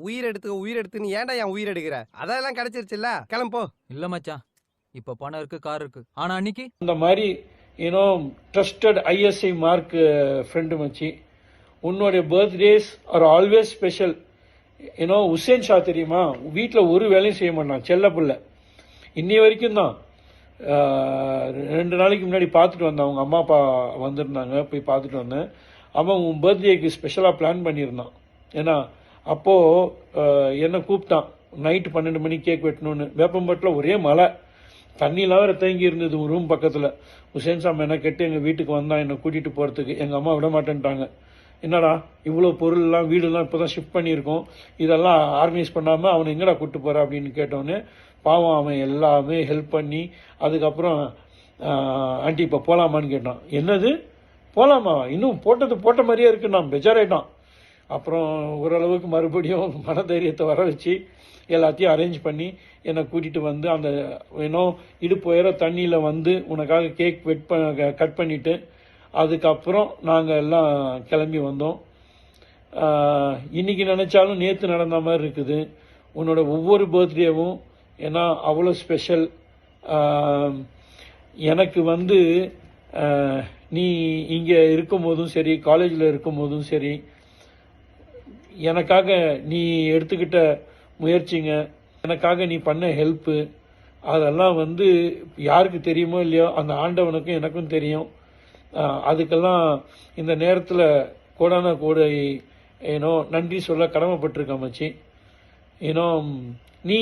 உயிர் எடுத்துன்னு ஏன்டா என் உயிர் எடுக்கிற? அதெல்லாம் கிடைச்சிருச்சுல்ல, கிளம்போ. இல்ல மச்சான், இப்ப பணம் இருக்கு, கார் இருக்கு. ஆனா அன்னைக்கு இந்த மாதிரி ட்ரஸ்டட் ISI மார்க் ஃப்ரெண்டு மச்சி. உன்னோடைய birthdays are always special. Hussain Shah தெரியுமா? வீட்டில் ஒரு வேலையும் செய்ய மாட்டான், செல்ல பிள்ளை. இன்னி வரைக்கும் தான். 2 நாளைக்கு முன்னாடி பார்த்துட்டு வந்தேன், அவங்க அம்மா அப்பா வந்திருந்தாங்க, போய் பார்த்துட்டு வந்தேன். அவன் உன் பர்த்டேக்கு ஸ்பெஷலாக பிளான் பண்ணியிருந்தான். ஏன்னா அப்போது என்னை கூப்பிட்டான், நைட்டு 12 மணிக்கு கேக் வெட்டணும்னு. வேப்பம்பட்டில் ஒரே மழை, தண்ணியெல்லாம் வேறு தேங்கி இருந்தது ரூம் பக்கத்தில். உசேன் சாம் என்ன கேட்டு எங்கள் வீட்டுக்கு வந்தான் என்னை கூட்டிகிட்டு போகிறதுக்கு. எங்கள் அம்மா விட மாட்டேன்ட்டாங்க. என்னடா இவ்வளோ பொருள்லாம், வீடெல்லாம் இப்போ தான் ஷிஃப்ட் பண்ணியிருக்கோம், இதெல்லாம் ஆர்கனைஸ் பண்ணாமல் அவனை எங்கடா கூப்பிட்டு போகிற அப்படின்னு கேட்டோன்னே, பாவம் அவன் எல்லாமே ஹெல்ப் பண்ணி அதுக்கப்புறம் ஆண்டி இப்போ போகலாமான்னு கேட்டான். என்னது போகலாமா, இன்னும் போட்ட மாதிரியே இருக்கு, நான் பெஜாராயிட்டான். அப்புறம் ஓரளவுக்கு மறுபடியும் மனதைரியத்தை வர வச்சு எல்லாத்தையும் அரேஞ்ச் பண்ணி என்னை கூட்டிகிட்டு வந்து அந்த இடுப்பு உயர தண்ணியில் வந்து உனக்காக கேக் கட் பண்ணிவிட்டு அதுக்கப்புறம் நாங்கள் எல்லாம் கிளம்பி வந்தோம். இன்னைக்கு நினச்சாலும் நேற்று நடந்த மாதிரி இருக்குது உன்னோட ஒவ்வொரு பர்த்டேவும். ஏன்னா அவ்வளோ ஸ்பெஷல். எனக்கு வந்து நீ இங்கே இருக்கும் போதும் சரி, காலேஜில் இருக்கும் போதும் சரி, எனக்காக நீ எடுத்துக்கிட்ட முயற்சிங்க, எனக்காக நீ பண்ண ஹெல்ப்பு, அதெல்லாம் வந்து யாருக்கு தெரியுமோ இல்லையோ அந்த ஆண்டவனுக்கும் எனக்கும் தெரியும். அதுக்கெல்லாம் இந்த நேரத்தில் கோடான கோடை நன்றி சொல்ல கடமைப்பட்டிருக்கேன் மச்சி. நீ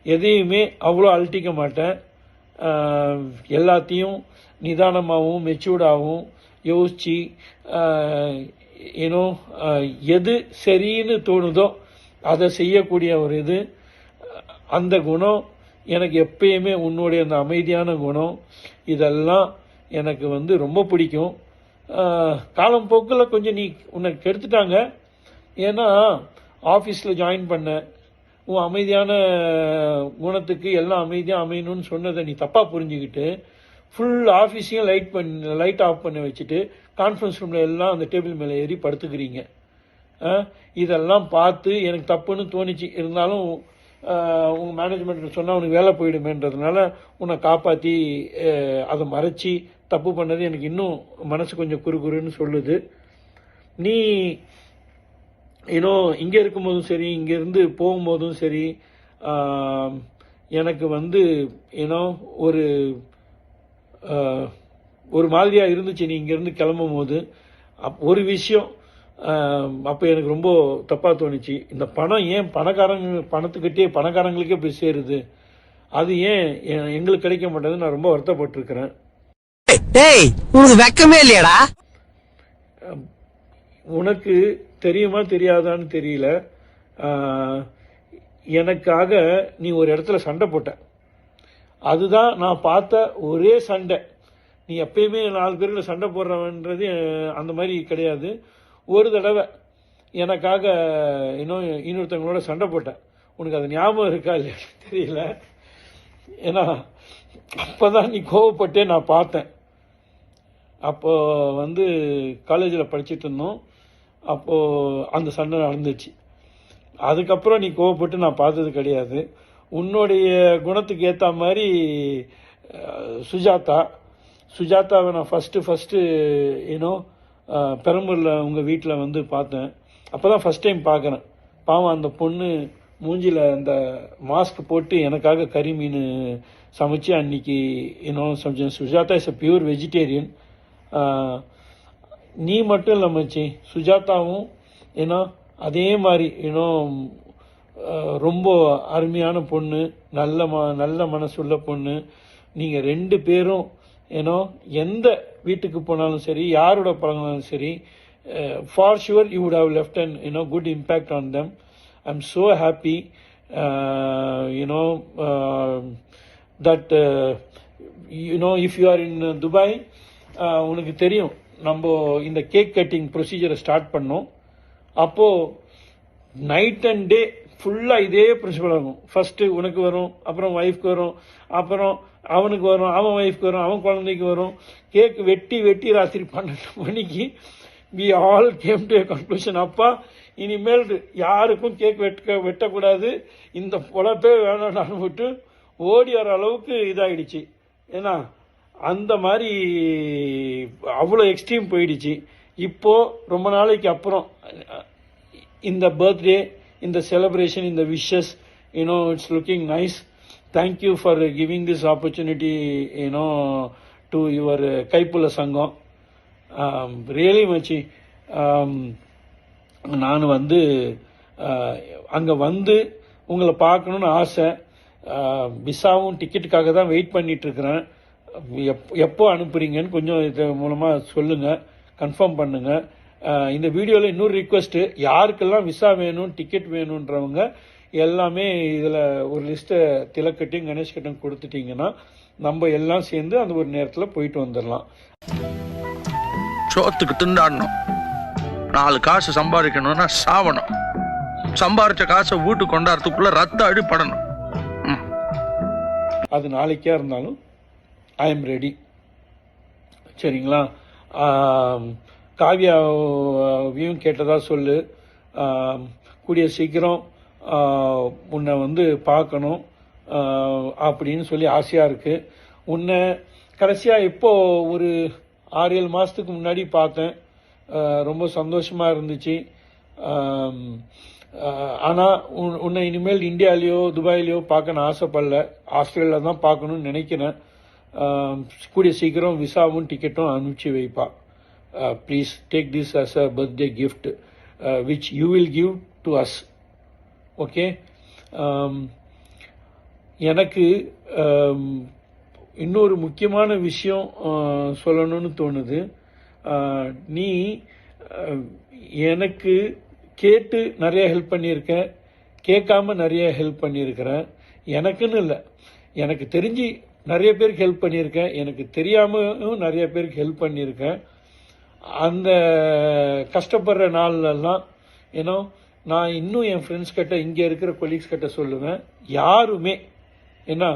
எதையுமே அவ்வளோ அழட்டிக்க மாட்டேன். எல்லாத்தையும் நிதானமாகவும் மெச்சூர்டாகவும் யோசித்து எது சரின்னு தோணுதோ அதை செய்யக்கூடிய ஒரு இது. அந்த குணம் எனக்கு எப்பயுமே உன்னுடைய அந்த அமைதியான குணம் இதெல்லாம் எனக்கு வந்து ரொம்ப பிடிக்கும். காலம் போக்கில் கொஞ்சம் உன்னை கெடுத்துட்டாங்க. ஏன்னா ஆஃபீஸில் ஜாயின் பண்ண உன் அமைதியான குணத்துக்கு எல்லாம் அமைதியாக அமையணும்னு சொன்னதை நீ தப்பாக புரிஞ்சுக்கிட்டு ஃபுல் ஆஃபீஸையும் லைட் ஆஃப் பண்ணி வச்சுட்டு கான்ஃபரன்ஸ் ரூமில் எல்லாம் அந்த டேபிள் மேலே ஏறி படுத்துக்கிறீங்க. இதெல்லாம் பார்த்து எனக்கு தப்புன்னு தோணிச்சு. இருந்தாலும் உங்கள் மேனேஜ்மெண்ட் சொன்னால் உனக்கு வேலை போயிடுமேன்றதுனால உன்னை காப்பாற்றி அதை மறைச்சி தப்பு பண்ணது எனக்கு இன்னும் மனசு கொஞ்சம் குறுகுறுன்னு சொல்லுது. நீ இங்கே இருக்கும்போதும் சரி, இங்கேருந்து போகும்போதும் சரி, எனக்கு வந்து ஒரு மாதிரியாக இருந்துச்சு நீ இங்கேருந்து கிளம்பும் போது. ஒரு விஷயம் அப்போ எனக்கு ரொம்ப தப்பாக தோணுச்சு. இந்த பணம் ஏன் பணத்துக்கிட்டே பணக்காரங்களுக்கே போய் சேருது, அது ஏன் எங்களுக்கு கிடைக்க மாட்டேது, நான் ரொம்ப வருத்தப்பட்டிருக்கிறேன். உனக்கு வெக்கமே இல்லையாடா? உனக்கு தெரியுமா தெரியாதான்னு தெரியல, எனக்காக நீ ஒரு இடத்துல சண்டை போட்ட. அதுதான் நான் பார்த்த ஒரே சண்டை. நீ எப்பயுமே 4 பேர்ல சண்டை போடுறவன்றது அந்த மாதிரி கிடையாது. ஒரு தடவை எனக்காக இன்னொருத்தவங்களோட சண்டை போட்டேன். உனக்கு அது ஞாபகம் இருக்கா இல்லையா தெரியல. ஏன்னா அப்போதான் நீ கோவப்பட்டே நான் பார்த்தேன். அப்போ வந்து காலேஜில் படிச்சுட்டு இருந்தோம். அப்போது அந்த சண்டை நடந்துச்சு. அதுக்கப்புறம் நீ கோவப்பட்டு நான் பார்த்தது கிடையாது. உன்னுடைய குணத்துக்கு ஏற்ற மாதிரி சுஜாதாவை நான் ஃபஸ்ட்டு பெரம்பூரில் உங்கள் வீட்டில் வந்து பார்த்தேன். அப்போ தான் ஃபஸ்ட் டைம் பார்க்குறேன். பாவம் அந்த பொண்ணு மூஞ்சியில் அந்த மாஸ்க் போட்டு எனக்காக கறி மீன் சமைச்சு அன்னைக்கு சமைச்சேன். Sujatha is a pure vegetarian. நீ மட்டும் இல்லை மச்சி, சுஜாதாவும் அதே மாதிரி ரொம்ப அருமையான பொண்ணு, நல்ல மனசுள்ள பொண்ணு. நீங்கள் 2 பேரும் எந்த வீட்டுக்கு போனாலும் சரி, யாரோட பழகினாலும் சரி, for sure you would have left and good impact on them. I am so happy that if you are in Dubai, உனக்கு தெரியும் நம்ம இந்த கேக் கட்டிங் ப்ரொசீஜரை ஸ்டார்ட் பண்ணோம். அப்போது நைட் அண்ட் டே ஃபுல்லாக இதே பிரின்சிபல் ஆகும். ஃபஸ்ட்டு உனக்கு வரும், அப்புறம் ஒய்ஃப்க்கு வரும், அப்புறம் அவனுக்கு வரும், அவன் ஒய்ஃப்க்கு வரும், அவன் குழந்தைக்கு வரும். கேக் வெட்டி ராத்திரி 12 மணிக்கு we all came to a conclusion. அப்பா இனிமேல் யாருக்கும் கேக் வெட்டக்கூடாது, இந்த பொழப்பே வேணாம்னு விட்டு ஓடி வர அளவுக்கு இதாகிடுச்சு. ஏன்னா அந்த மாதிரி அவ்வளோ எக்ஸ்ட்ரீம் போயிடுச்சு. இப்போது ரொம்ப நாளைக்கு அப்புறம் இந்த பர்த்டே, இந்த செலிப்ரேஷன், இந்த wishes, it's looking nice. Thank you for giving this opportunity to your Kaippulla Sangam. Really மச்சி, நான் வந்து அங்கே வந்து உங்களை பார்க்கணுன்னு ஆசை. விசாவும் டிக்கெட்டுக்காக தான் வெயிட் பண்ணிகிட்ருக்கிறேன். எப்போ அனுப்புறீங்கன்னு கொஞ்சம் இது மூலமாக சொல்லுங்கள், கன்ஃபார்ம் பண்ணுங்கள். இந்த வீடியோவில் இன்னொரு ரிக்வெஸ்ட்டு, யாருக்கெல்லாம் விசா வேணும், டிக்கெட் வேணுன்றவங்க எல்லாமே இதில் ஒரு லிஸ்ட்டை திலக்கட்டையும் கணேஷ்கிட்டையும் கொடுத்துட்டிங்கன்னா நம்ம எல்லாம் சேர்ந்து அந்த ஒரு நேரத்தில் போயிட்டு வந்துடலாம். சோத்துக்கு திண்டாடணும், 4 காசு சம்பாதிக்கணும்னா சாவணும், சம்பாரிச்ச காசை வீட்டுக்கு கொண்டாடுறதுக்குள்ள ரத்த அடிப்படணும். அது நாளைக்கே இருந்தாலும் ஐ எம் ரெடி. சரிங்களா? காவியாவையும் கேட்டதா சொல்லு. கூடிய சீக்கிரம் உன்னை வந்து பார்க்கணும் அப்படின்னு சொல்லி ஆசையாக இருக்குது. உன்னை கடைசியாக இப்போ ஒரு 6-7 மாதத்துக்கு முன்னாடி பார்த்தேன். ரொம்ப சந்தோஷமாக இருந்துச்சு. ஆனால் உன்னை இனிமேல் இந்தியாலேயோ துபாயிலையோ பார்க்க நான் ஆசைப்படல. ஆஸ்திரேலியா தான் பார்க்கணும்னு நினைக்கிறேன். கூடிய சீக்கிரம் விசாவும் டிக்கெட்டும் அனுப்பிச்சு வைப்பா. Please take this as a birthday gift which you will give to us. Okay? எனக்கு இன்னொரு முக்கியமான விஷயம் சொல்லணும்னு தோணுது. நீ எனக்கு கேட்டு நிறைய ஹெல்ப் பண்ணியிருக்க, கேட்காம நிறைய ஹெல்ப் பண்ணியிருக்கிறேன். எனக்குன்னு இல்லை, எனக்கு தெரிஞ்சு நிறைய பேருக்கு ஹெல்ப் பண்ணியிருக்கேன், எனக்கு தெரியாமலும் நிறைய பேருக்கு ஹெல்ப் பண்ணியிருக்கேன். அந்த கஷ்டப்படுற நாள்லாம் ஏன்னோ நான் இன்னும் என் ஃப்ரெண்ட்ஸ் கிட்ட, இங்கே இருக்கிற கொலீக்ஸ் கிட்ட சொல்லுவேன், யாருமே ஏன்னா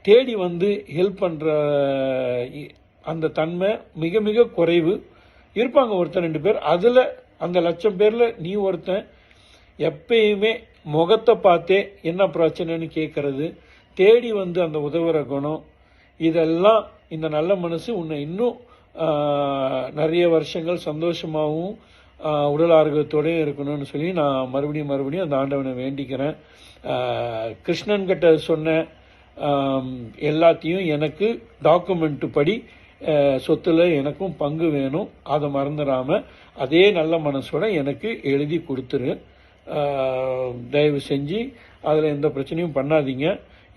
தேடி வந்து ஹெல்ப் பண்ணுற அந்த தன்மை மிக மிக குறைவு. இருப்பாங்க ஒருத்தர் 2 பேர், அதில் அந்த 1,00,000 பேரில் நீ ஒருத்தன். எப்பயுமே முகத்தை பார்த்தே என்ன பிரச்சனைன்னு கேட்கறது, தேடி வந்து அந்த உதவுற குணம், இதெல்லாம் இந்த நல்ல மனசு உன்னை இன்னும் நிறைய வருஷங்கள் சந்தோஷமாகவும் உடல் ஆரோக்கியத்தோடையும் இருக்கணும்னு சொல்லி நான் மறுபடியும் அந்த ஆண்டவனை வேண்டிக்கிறேன். கிருஷ்ணன் கிட்ட சொன்ன எல்லாத்தையும் எனக்கு டாக்குமெண்ட் படி சொத்துல எனக்கும் பங்கு வேணும், அதை மறந்துடாமல் அதே நல்ல மனசோட எனக்கு எழுதி கொடுத்துரு. தயவு செஞ்சு அதில் எந்த பிரச்சனையும் பண்ணாதீங்க.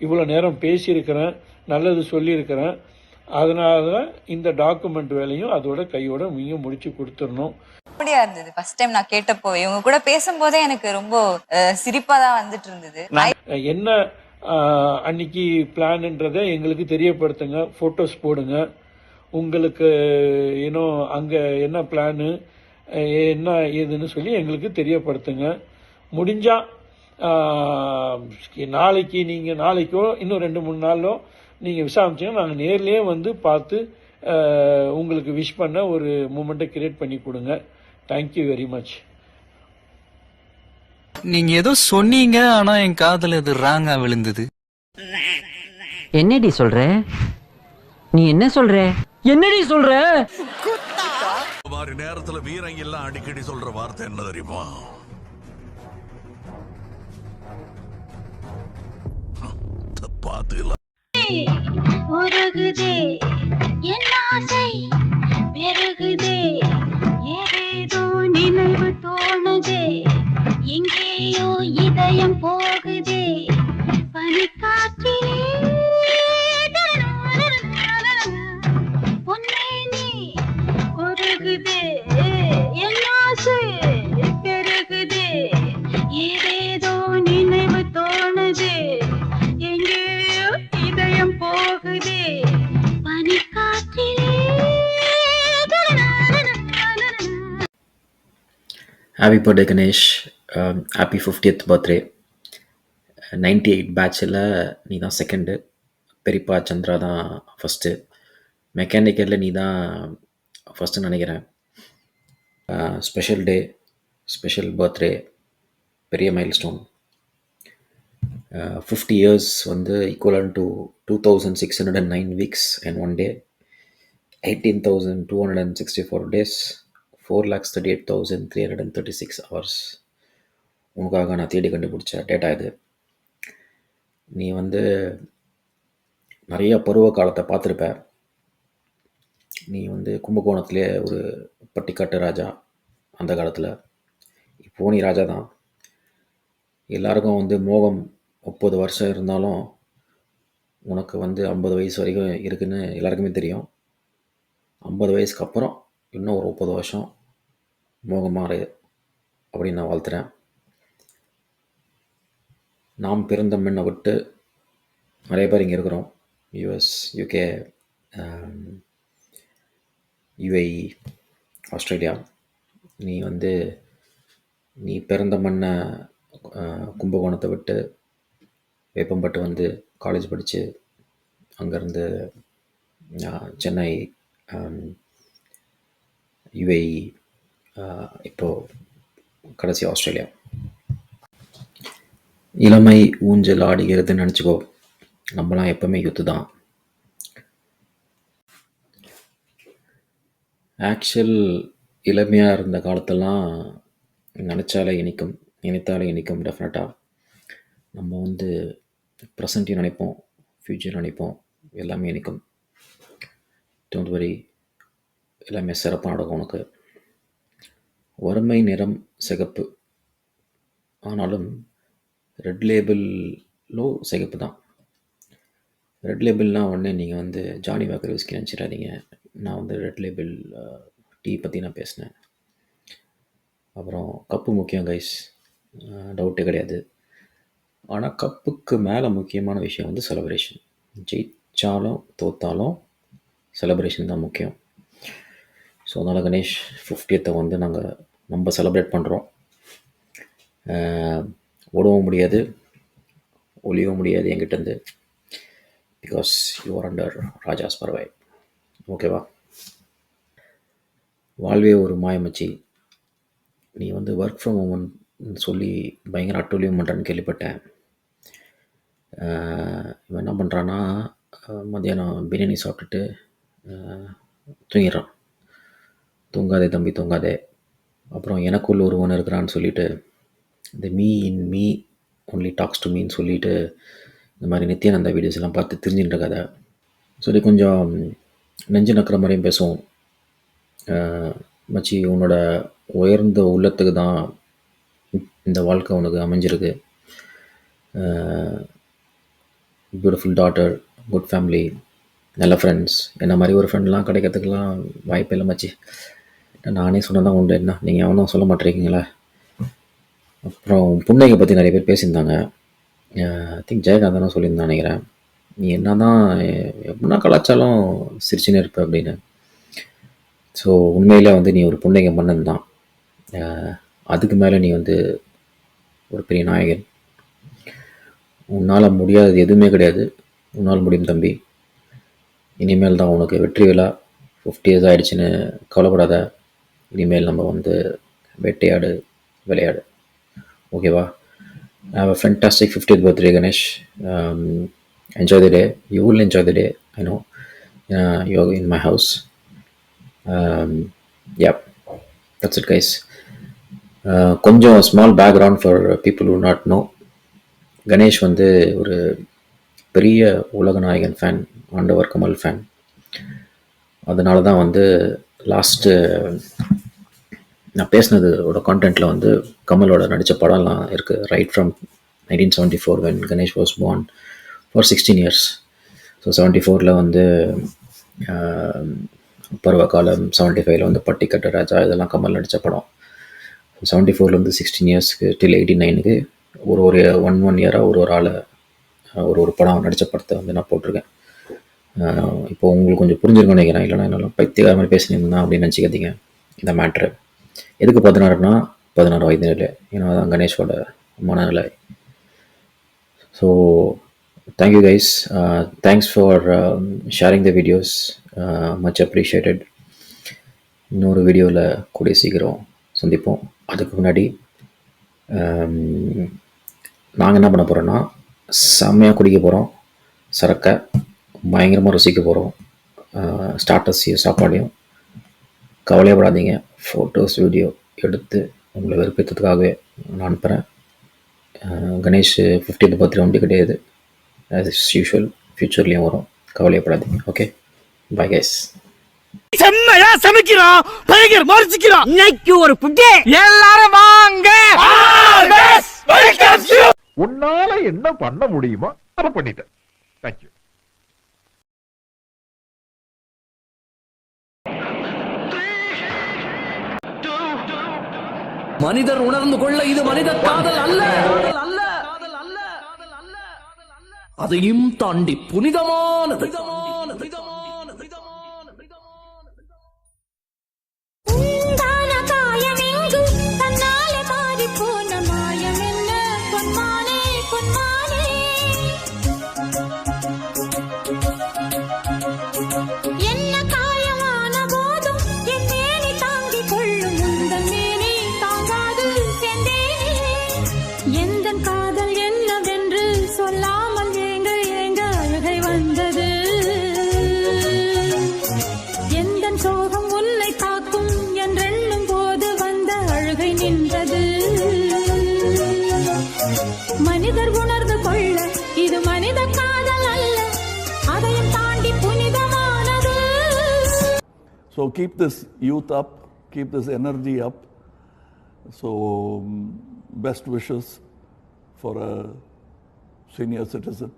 இவ்வளோ நேரம் பேசியிருக்கிறேன், நல்லது சொல்லியிருக்கிறேன். அதனால இந்த டாக்குமெண்ட் வேலையும் அதோட கையோட நீங்க முடிச்சு கொடுத்துடணும். அப்படியா இருந்தது? ஃபர்ஸ்ட் டைம் நான் கேட்டப்போ இவங்க கூட பேசும்போதே எனக்கு ரொம்ப சிரிப்பா தான் வந்துட்டு இருந்தது. என்ன அன்னைக்கு பிளான்ன்றதை எங்களுக்கு தெரியப்படுத்துங்க, போட்டோஸ் போடுங்க. உங்களுக்கு இன்னும் அங்க என்ன பிளானு என்ன ஏதுன்னு சொல்லி எங்களுக்கு தெரியப்படுத்துங்க. முடிஞ்சா நாளைக்கு நீங்கள் நாளைக்கோ இன்னும் 2-3 நாளோ நீங்கள் விசாரிச்சிங்கன்னா நாங்கள் நேர்லேயே வந்து பார்த்து உங்களுக்கு விஷ் பண்ண ஒரு மூமெண்ட்டை கிரியேட் பண்ணி கொடுங்க. Thank you very much. நீங்க ஏதோ சொன்னீங்க, ஆனா என் காதுல இது ராங்கா விழுந்தது. என்னடி சொல்ற? நீ என்ன சொல்ற? என்னடி சொல்ற? மாதிரி நேரத்துல வீரங்க எல்லாம் அடிக்கடி சொல்ற வார்த்தை என்ன தெரியுமா? பாத்துக்கலாம். உருகுதே என் ஆசை பெருகுதே, ஏதேதோ நினைவு தோணுதே, எங்கேயோ இதயம் போகுதே, பனிக்காற்றிலே பொன்னேனி உருகுதே என் ஆசை பெருகுதே, ஏதேதோ நினைவு தோணுதே, எங்கேயோ இதயம் போகுதே, பனிக்காற்றிலே. Happy birthday Ganesh, happy 50th birthday. 98 பேட்சில் நீ தான் செகண்டு, பெரியப்பா சந்திரா தான் ஃபஸ்ட்டு, மெக்கானிக்கலில் நீ தான் ஃபஸ்ட்டுன்னு நினைக்கிறேன். ஸ்பெஷல் டே, ஸ்பெஷல் பர்த்டே, பெரிய மைல் ஸ்டோன். 50 years வந்து ஈக்குவலன் to 2609 weeks and 1 day, 18,264 days, 4,38,336 hours. உனக்காக நான் தேடி கண்டுபிடிச்ச டேட்டா இது. நீ வந்து நிறைய பருவ காலத்தை பார்த்துருப்ப. நீ வந்து கும்பகோணத்துலேயே ஒரு பட்டிக்காட்டு ராஜா அந்த காலத்தில். இப்போ நீ ராஜா தான். எல்லாருக்கும் வந்து மோகம் 30 வருஷம் இருந்தாலும் உனக்கு வந்து 50 வயசு வரைக்கும் இருக்குதுன்னு எல்லாருக்குமே தெரியும். 50 வயசுக்கு அப்புறம் இன்னும் ஒரு 30 வருஷம் மோகமாறு அப்படின்னு நான் வாழ்த்துறேன். நாம் பிறந்த மண்ணை விட்டு நிறைய பேர் இங்கே இருக்கிறோம். US, UK, UAE, Australia. நீ வந்து நீ பிறந்த மண்ணை கும்பகோணத்தை விட்டு வேப்பம்பட்டு வந்து காலேஜ் படித்து அங்கேருந்து சென்னை, UAE, இப்போது கடைசி ஆஸ்திரேலியா. இளமை ஊஞ்சல் ஆடுகிறதுன்னு நினச்சிக்கோ. நம்மளாம் எப்போவுமே யூத்து தான். ஆக்சுவல் இளமையாக இருந்த காலத்தெல்லாம் நினச்சாலே இனிக்கும் டெஃபினட்டாக. நம்ம வந்து ப்ரெசண்ட்டையும் நினைப்போம், ஃப்யூச்சர் நினைப்போம், எல்லாமே இனிக்கும். டோன்ட் வரி, எல்லாமே சிறப்பாக நடக்கும் உனக்கு. வறுமை நிறம் சிகப்பு, ஆனாலும் ரெட் லேபிளோ சிகப்பு தான். ரெட் லேபிள்னால் உடனே நீங்கள் வந்து ஜானி வாக்கர் விஸ்கி நினச்சிடாதீங்க. நான் வந்து ரெட் லேபிள் டீ பற்றி நான் பேசினேன். அப்புறம் கப்பு முக்கியம் கைஸ், டவுட்டே கிடையாது. ஆனால் கப்புக்கு மேலே முக்கியமான விஷயம் வந்து செலிப்ரேஷன். ஜெயிச்சாலும் தோத்தாலும் செலிப்ரேஷன் தான் முக்கியம். ஸோ அதனால் கணேஷ் 50th வந்து நம்ம செலிப்ரேட் பண்ணுறோம். ஓடவும் முடியாது, ஒளியவும் முடியாது என்கிட்டேருந்து. Because you are under Raja's பறவை. ஓகேவா? வாழ்வே ஒரு மாயமச்சி. நீ வந்து ஒர்க் ஃப்ரம் ஹோம் சொல்லி பயங்கர அட்டூழியம் பண்ணுறான்னு கேள்விப்பட்டேன். இவன் என்ன பண்ணுறான்னா, மத்தியானம் பிரியாணி சாப்பிட்டுட்டு தூங்கிடுறான். தூங்காதே தம்பி தூங்காதே. அப்புறம் எனக்குள்ள ஒருவன் இருக்கிறான்னு சொல்லிட்டு, இந்த me in me only talks to மீன்னு சொல்லிட்டு இந்த மாதிரி நித்யானந்தா வீடியோஸ் எல்லாம் பார்த்து தெரிஞ்சுட்டு இருக்காத சொல்லி கொஞ்சம் நெஞ்சு நக்கிற மாதிரியும் பேசுவோம். மச்சி, உன்னோட உயர்ந்த உள்ளத்துக்கு தான் இந்த வாழ்க்கை உனக்கு அமைஞ்சிருக்கு. பியூட்டிஃபுல் டாட்டர், குட் ஃபேமிலி, நல்ல ஃப்ரெண்ட்ஸ். என்ன மாதிரி ஒரு ஃப்ரெண்ட்லாம் கிடைக்கிறதுக்கெலாம் வாய்ப்பே இல்லை மச்சி. நானே சொன்னதான் உண்டு, என்ன நீங்கள் எவனும் சொல்ல மாட்டேறீங்களா? அப்புறம் புன்னையை பற்றி நிறைய பேர் பேசியிருந்தாங்க. ஐ திங்க் ஜெயகாந்தனும் சொல்லியிருந்தான் நினைக்கிறேன். நீ என்ன தான் எப்படின்னா கலாச்சாரம் சிரிச்சுன்னு இருப்ப அப்படின்னு. ஸோ உண்மையில் வந்து நீ ஒரு புன்னைக மன்னன் தான். அதுக்கு மேலே நீ வந்து ஒரு பெரிய நாயகன். உன்னால் முடியாதது எதுவுமே கிடையாது. உன்னால் முடியும் தம்பி. இனிமேல் தான் உனக்கு வெற்றி விழா. 50 years ஆகிடுச்சின்னு கவலைப்படாத. இனிமேல் நம்ம வந்து வேட்டையாடு, விளையாடு. ஓகேவா? Have a fantastic 50th birthday, Ganesh. Enjoy the day. You will enjoy the day. I know. You're in my house. Yeah. That's it, guys. கொஞ்சம் small background for people who not know. Ganesh வந்து ஒரு பெரிய உலகநாயகன் fan, ஆண்டவர் Kamal fan. அதனால தான் வந்து last நான் பேசினதோட கான்டென்ட்டில் வந்து கமலோட நடித்த படம்லாம் இருக்குது. Right from 1974 when Ganesh was born for 16 years. So 74 வந்து பருவகாலம், 75 வந்து பட்டிக்கட்டு ராஜா, இதெல்லாம் கமல் நடித்த படம். 74 வந்து 16 yearsக்கு till 89க்கு ஒரு ஒன் இயராக ஒரு ஆளை ஒரு படம் நடித்த படத்தை வந்து நான் போட்டிருக்கேன். இப்போ உங்களுக்கு கொஞ்சம் புரிஞ்சிருக்குன்னு நினைக்கிறேன். இல்லைனா என்னால் பைத்தியக்கார மாதிரி பேசினீங்கன்னா அப்படின்னு நினச்சிக்காதீங்க. இந்த மேட்ரு எதுக்கு 16னா 16 வயது நிலை, ஏன்னா அதான் கணேஷோட மனநிலை. So thank you guys. Thanks for sharing the videos. Much appreciated. இன்னொரு வீடியோவில் கூடிய சீக்கிரம் சந்திப்போம். அதுக்கு முன்னாடி நாங்கள் என்ன பண்ண போகிறோன்னா, செம்மையாக குடிக்க போகிறோம், சரக்கை பயங்கரமாக ருசிக்க போகிறோம். ஸ்டார்டர்ஸையும் சாப்பாடையும். கவலையப்படாதீங்க, ஃபோட்டோஸ் வீடியோ எடுத்து உங்களை வெறுப்பேற்றதுக்காகவே நான் அனுப்புகிறேன். கணேஷ் 50th birthday ஒன்றே கிடையாது, ஆஸ் யூஷுவல் ஃப்யூச்சர்லேயும் வரும். கவலையப்படாதீங்க. Okay, bye guys. செம்மையா சமைக்கிறோம், பயங்கர மரிச்சிக்கிறோம். இன்னைக்கு ஒரு புட்டி எல்லாரும் வாங்க. உன்னால என்ன பண்ண முடியுமோ அதை பண்ணிட்டேன். தேங்க்யூ. மனிதர் உணர்ந்து கொள்ள இது மனித காதல் அல்ல, அதையும் தாண்டி புனிதமானது. சோகம் உன்னை தாக்கும் என்றெண்ணும் போது வந்த அழுகை நின்றது. மனிதர் உணர்ந்து கொள்ள இது மனித காதல் அல்ல, அதையும் தாண்டி புனிதமானது. So keep this youth up, keep this energy up. So best wishes for a senior citizen.